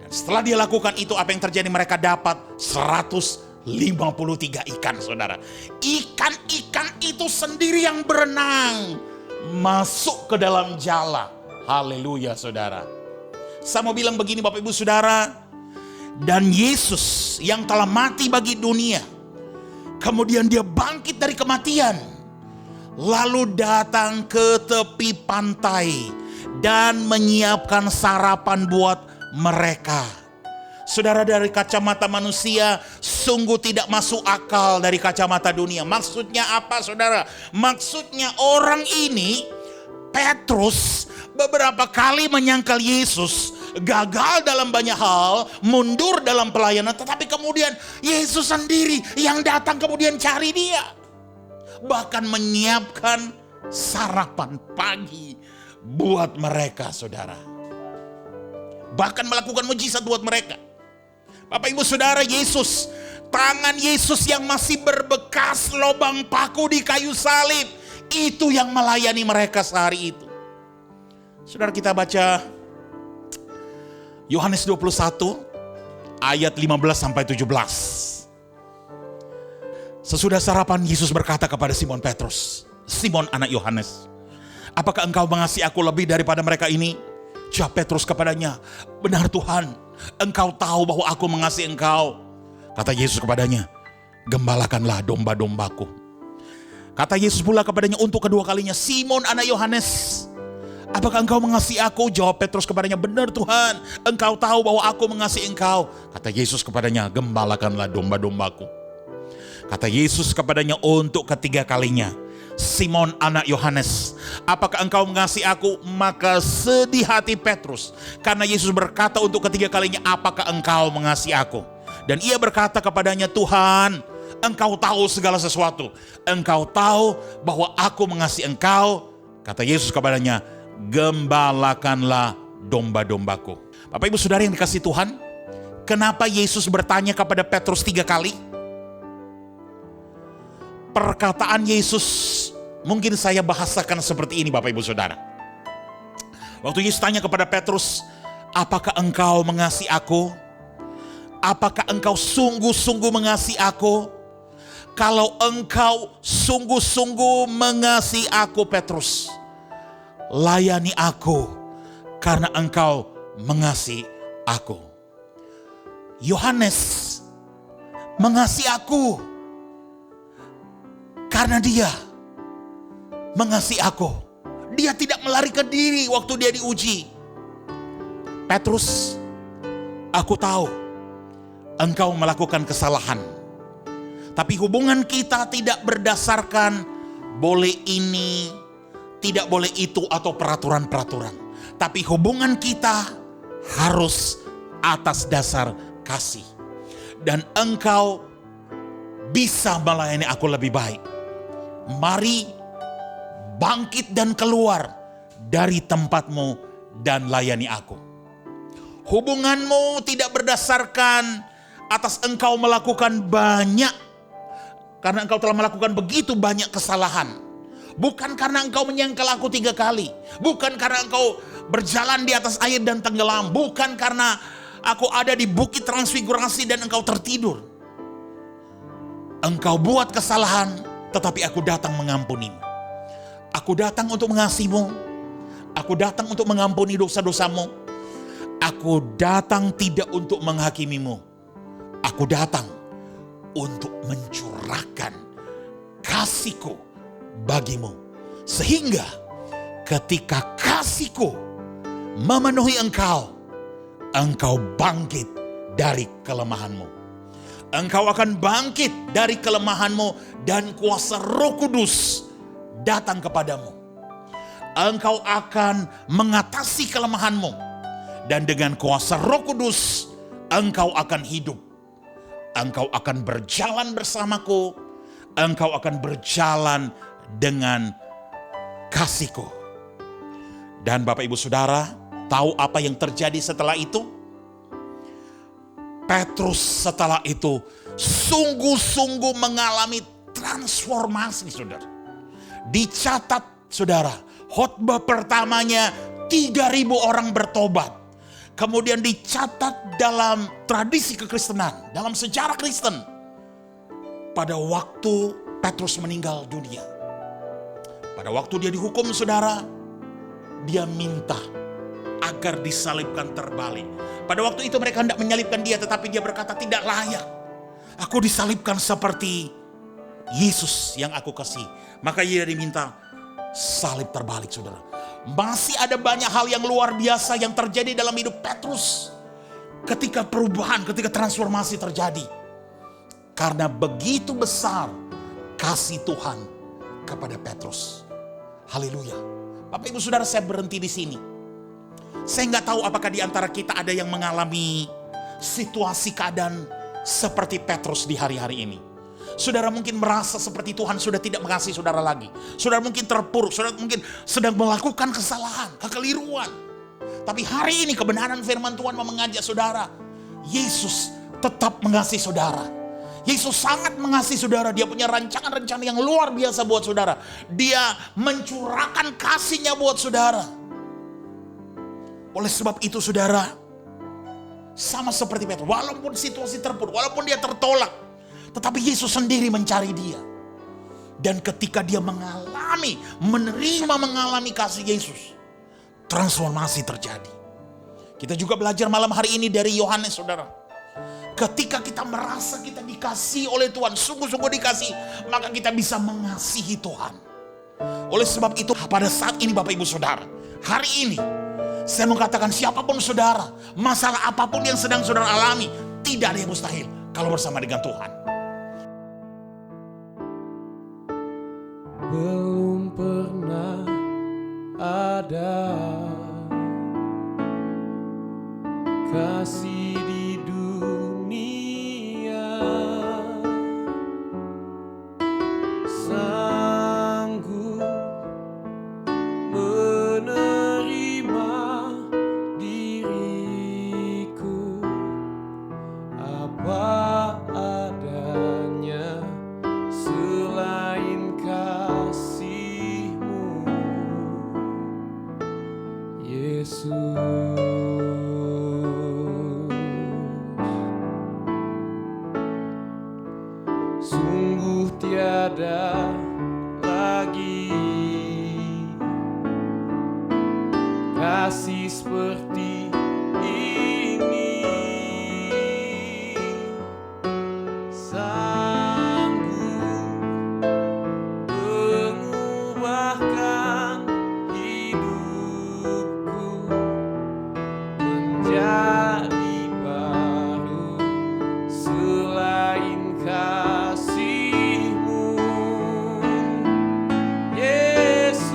Dan setelah dia lakukan itu, apa yang terjadi? Mereka dapat 153 ikan saudara. Ikan-ikan itu sendiri yang berenang masuk ke dalam jala. Haleluya saudara. Saya mau bilang begini Bapak Ibu Saudara, dan Yesus yang telah mati bagi dunia, kemudian dia bangkit dari kematian, lalu datang ke tepi pantai dan menyiapkan sarapan buat mereka. Saudara, dari kacamata manusia sungguh tidak masuk akal dari kacamata dunia. Maksudnya apa saudara? Maksudnya orang ini, Petrus, beberapa kali menyangkal Yesus, gagal dalam banyak hal, mundur dalam pelayanan, tetapi kemudian Yesus sendiri yang datang kemudian cari dia. Bahkan menyiapkan sarapan pagi buat mereka saudara. Bahkan melakukan mujizat buat mereka. Bapak Ibu Saudara, Yesus tangan Yesus yang masih berbekas lubang paku di kayu salib, itu yang melayani mereka sehari itu. Saudara, kita baca Yohanes 21 ayat 15 sampai 17. Sesudah sarapan, Yesus berkata kepada Simon Petrus, "Simon anak Yohanes, apakah engkau mengasihi aku lebih daripada mereka ini?" Jawab Petrus kepadanya, "Benar Tuhan, engkau tahu bahwa aku mengasihi engkau." Kata Yesus kepadanya, "Gembalakanlah domba-dombaku." Kata Yesus pula kepadanya untuk kedua kalinya, "Simon anak Yohanes, apakah engkau mengasihi aku?" Jawab Petrus kepadanya, "Benar Tuhan, engkau tahu bahwa aku mengasihi engkau." Kata Yesus kepadanya, "Gembalakanlah domba-dombaku." Kata Yesus kepadanya untuk ketiga kalinya, "Simon anak Yohanes, apakah engkau mengasihi aku?" Maka sedih hati Petrus, karena Yesus berkata untuk ketiga kalinya, "Apakah engkau mengasihi aku?" Dan ia berkata kepadanya, "Tuhan, engkau tahu segala sesuatu. Engkau tahu bahwa aku mengasihi engkau." Kata Yesus kepadanya, "Gembalakanlah domba-dombaku." Bapak Ibu Saudara yang dikasihi Tuhan, kenapa Yesus bertanya kepada Petrus 3 kali? Perkataan Yesus mungkin saya bahasakan seperti ini, Bapak Ibu Saudara. Waktu Yesus tanya kepada Petrus, "Apakah engkau mengasihi aku? Apakah engkau sungguh-sungguh mengasihi aku?" Kalau engkau sungguh-sungguh mengasihi aku, Petrus, layani aku karena engkau mengasihi aku. Yohanes mengasihi aku karena dia mengasihi aku. Dia tidak melarikan diri waktu dia diuji. Petrus, aku tahu engkau melakukan kesalahan. Tapi hubungan kita tidak berdasarkan boleh ini, tidak boleh itu atau peraturan-peraturan. Tapi hubungan kita harus atas dasar kasih. Dan engkau bisa melayani aku lebih baik. Mari bangkit dan keluar dari tempatmu dan layani aku. Hubunganmu tidak berdasarkan atas engkau melakukan banyak, karena engkau telah melakukan begitu banyak kesalahan. Bukan karena engkau menyangkal aku 3 kali. Bukan karena engkau berjalan di atas air dan tenggelam. Bukan karena aku ada di bukit transfigurasi dan engkau tertidur. Engkau buat kesalahan, tetapi aku datang mengampunimu. Aku datang untuk mengasihimu. Aku datang untuk mengampuni dosa-dosamu. Aku datang tidak untuk menghakimimu. Aku datang untuk mencurahkan kasihku bagimu. Sehingga ketika kasihku memenuhi engkau, engkau bangkit dari kelemahanmu. Engkau akan bangkit dari kelemahanmu dan kuasa Roh Kudus datang kepadamu. Engkau akan mengatasi kelemahanmu dan dengan kuasa Roh Kudus engkau akan hidup. Engkau akan berjalan bersamaku. Engkau akan berjalan dengan kasihku. Dan Bapak Ibu Saudara, tahu apa yang terjadi setelah itu? Petrus setelah itu sungguh-sungguh mengalami transformasi, saudara. Dicatat, saudara, khotbah pertamanya 3.000 orang bertobat. Kemudian dicatat dalam tradisi kekristenan, dalam sejarah Kristen, pada waktu Petrus meninggal dunia. Pada waktu dia dihukum, saudara, dia minta agar disalibkan terbalik. Pada waktu itu mereka hendak menyalibkan dia, tetapi dia berkata, "Tidak layak aku disalibkan seperti Yesus yang aku kasih." Maka ia diminta salib terbalik, saudara. Masih ada banyak hal yang luar biasa yang terjadi dalam hidup Petrus ketika perubahan, ketika transformasi terjadi. Karena begitu besar kasih Tuhan kepada Petrus. Haleluya. Bapak Ibu Saudara, saya berhenti di sini. Saya nggak tahu apakah di antara kita ada yang mengalami situasi keadaan seperti Petrus di hari-hari ini. Saudara mungkin merasa seperti Tuhan sudah tidak mengasihi saudara lagi. Saudara mungkin terpuruk, saudara mungkin sedang melakukan kesalahan, kekeliruan. Tapi hari ini kebenaran firman Tuhan mau mengajak saudara, Yesus tetap mengasihi saudara. Yesus sangat mengasihi saudara. Dia punya rancangan-rancangan yang luar biasa buat saudara. Dia mencurahkan kasihnya buat saudara. Oleh sebab itu saudara, sama seperti Petrus, walaupun situasi terpuruk, walaupun dia tertolak, tetapi Yesus sendiri mencari dia. Dan ketika dia mengalami kasih Yesus, transformasi terjadi. Kita juga belajar malam hari ini dari Yohanes saudara. Ketika kita merasa kita dikasihi oleh Tuhan, sungguh-sungguh dikasihi, maka kita bisa mengasihi Tuhan. Oleh sebab itu pada saat ini Bapak Ibu Saudara, hari ini saya mau katakan siapapun saudara, masalah apapun yang sedang saudara alami, tidak ada yang mustahil kalau bersama dengan Tuhan. Belum pernah ada kasih di dunia sanggup menerima diriku apa adanya selain kasih-Mu, Yesus. Sungguh tiada lagi kasih seperti ini, sanggup mengubahkan hidupku menjadi baru selain kasih-Mu, Yesus.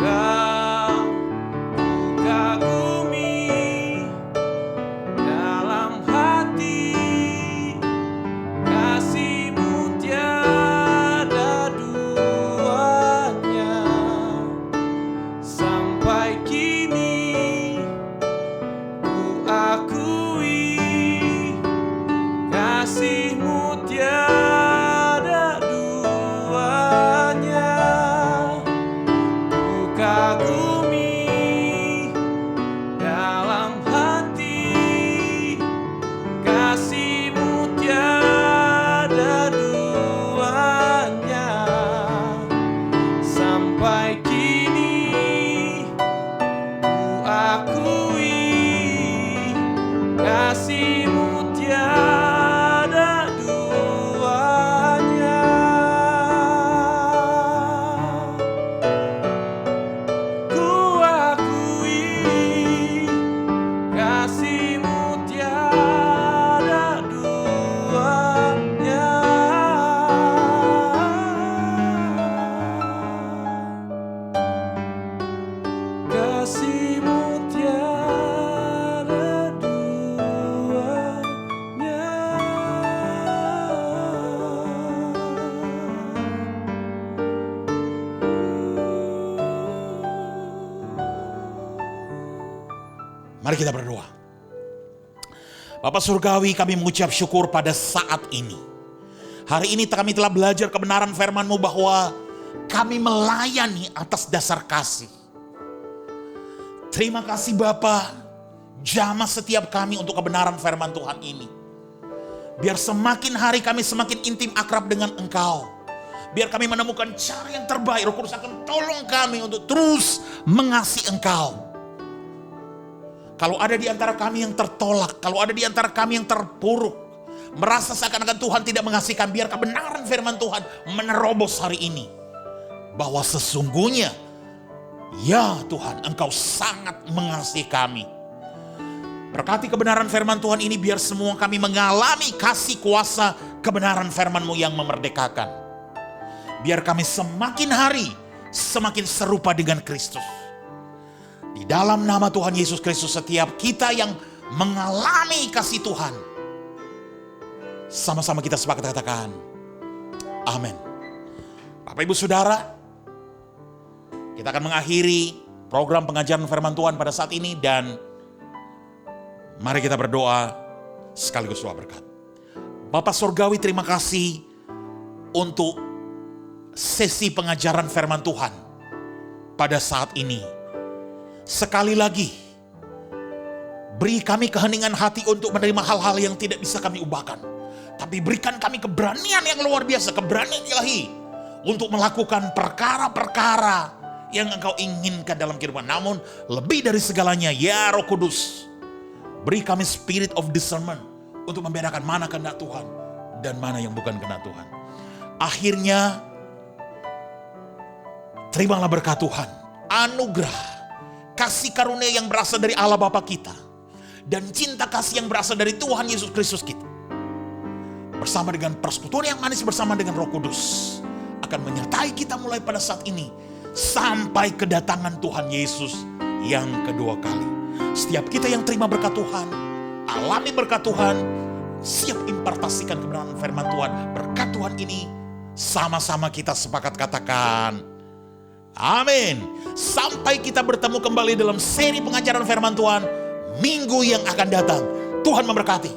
Kau ku kagumi dalam hati, kasih-Mu tiada duanya. Sampai kini ku akui kasih-Mu tiada duanya. Ku kagumi dalam hati, kasih-Mu tiada duanya. Sampai kini ku akui kasih-Mu tiada duanya. Ku akui kasih-Mu tiada duanya. Kasih-Mu tiada duanya. Mari kita berdoa. Bapa Surgawi, kami mengucap syukur pada saat ini. Hari ini kami telah belajar kebenaran firman-Mu bahwa kami melayani atas dasar kasih. Terima kasih Bapa, jamah setiap kami untuk kebenaran firman Tuhan ini. Biar semakin hari kami semakin intim akrab dengan Engkau. Biar kami menemukan cara yang terbaik. Roh Kudus akan tolong kami untuk terus mengasihi Engkau. Kalau ada di antara kami yang tertolak, kalau ada di antara kami yang terpuruk, merasa seakan-akan Tuhan tidak mengasihi kami, biar kebenaran firman Tuhan menerobos hari ini. Bahwa sesungguhnya, ya Tuhan, Engkau sangat mengasihi kami. Berkati kebenaran firman Tuhan ini, biar semua kami mengalami kasih kuasa kebenaran firman-Mu yang memerdekakan. Biar kami semakin hari, semakin serupa dengan Kristus. Di dalam nama Tuhan Yesus Kristus, setiap kita yang mengalami kasih Tuhan, sama-sama kita sepakat katakan, amin. Bapak Ibu Saudara, kita akan mengakhiri program pengajaran firman Tuhan pada saat ini. Dan mari kita berdoa sekaligus doa berkat. Bapa Surgawi, terima kasih untuk sesi pengajaran firman Tuhan pada saat ini. Sekali lagi, beri kami keheningan hati untuk menerima hal-hal yang tidak bisa kami ubahkan. Tapi berikan kami keberanian yang luar biasa, keberanian ilahi untuk melakukan perkara-perkara yang Engkau inginkan dalam kehidupan. Namun lebih dari segalanya, ya Roh Kudus, beri kami spirit of discernment untuk membedakan mana kehendak Tuhan dan mana yang bukan kehendak Tuhan. Akhirnya, terimalah berkat Tuhan, anugerah, kasih karunia yang berasal dari Allah Bapa kita, dan cinta kasih yang berasal dari Tuhan Yesus Kristus kita, bersama dengan persekutuan yang manis bersama dengan Roh Kudus, akan menyertai kita mulai pada saat ini sampai kedatangan Tuhan Yesus yang kedua kali. Setiap kita yang terima berkat Tuhan, alami berkat Tuhan, siap impartasikan kebenaran firman Tuhan. Berkat Tuhan ini sama-sama kita sepakat katakan amin. Sampai kita bertemu kembali dalam seri pengajaran firman Tuhan minggu yang akan datang. Tuhan memberkati.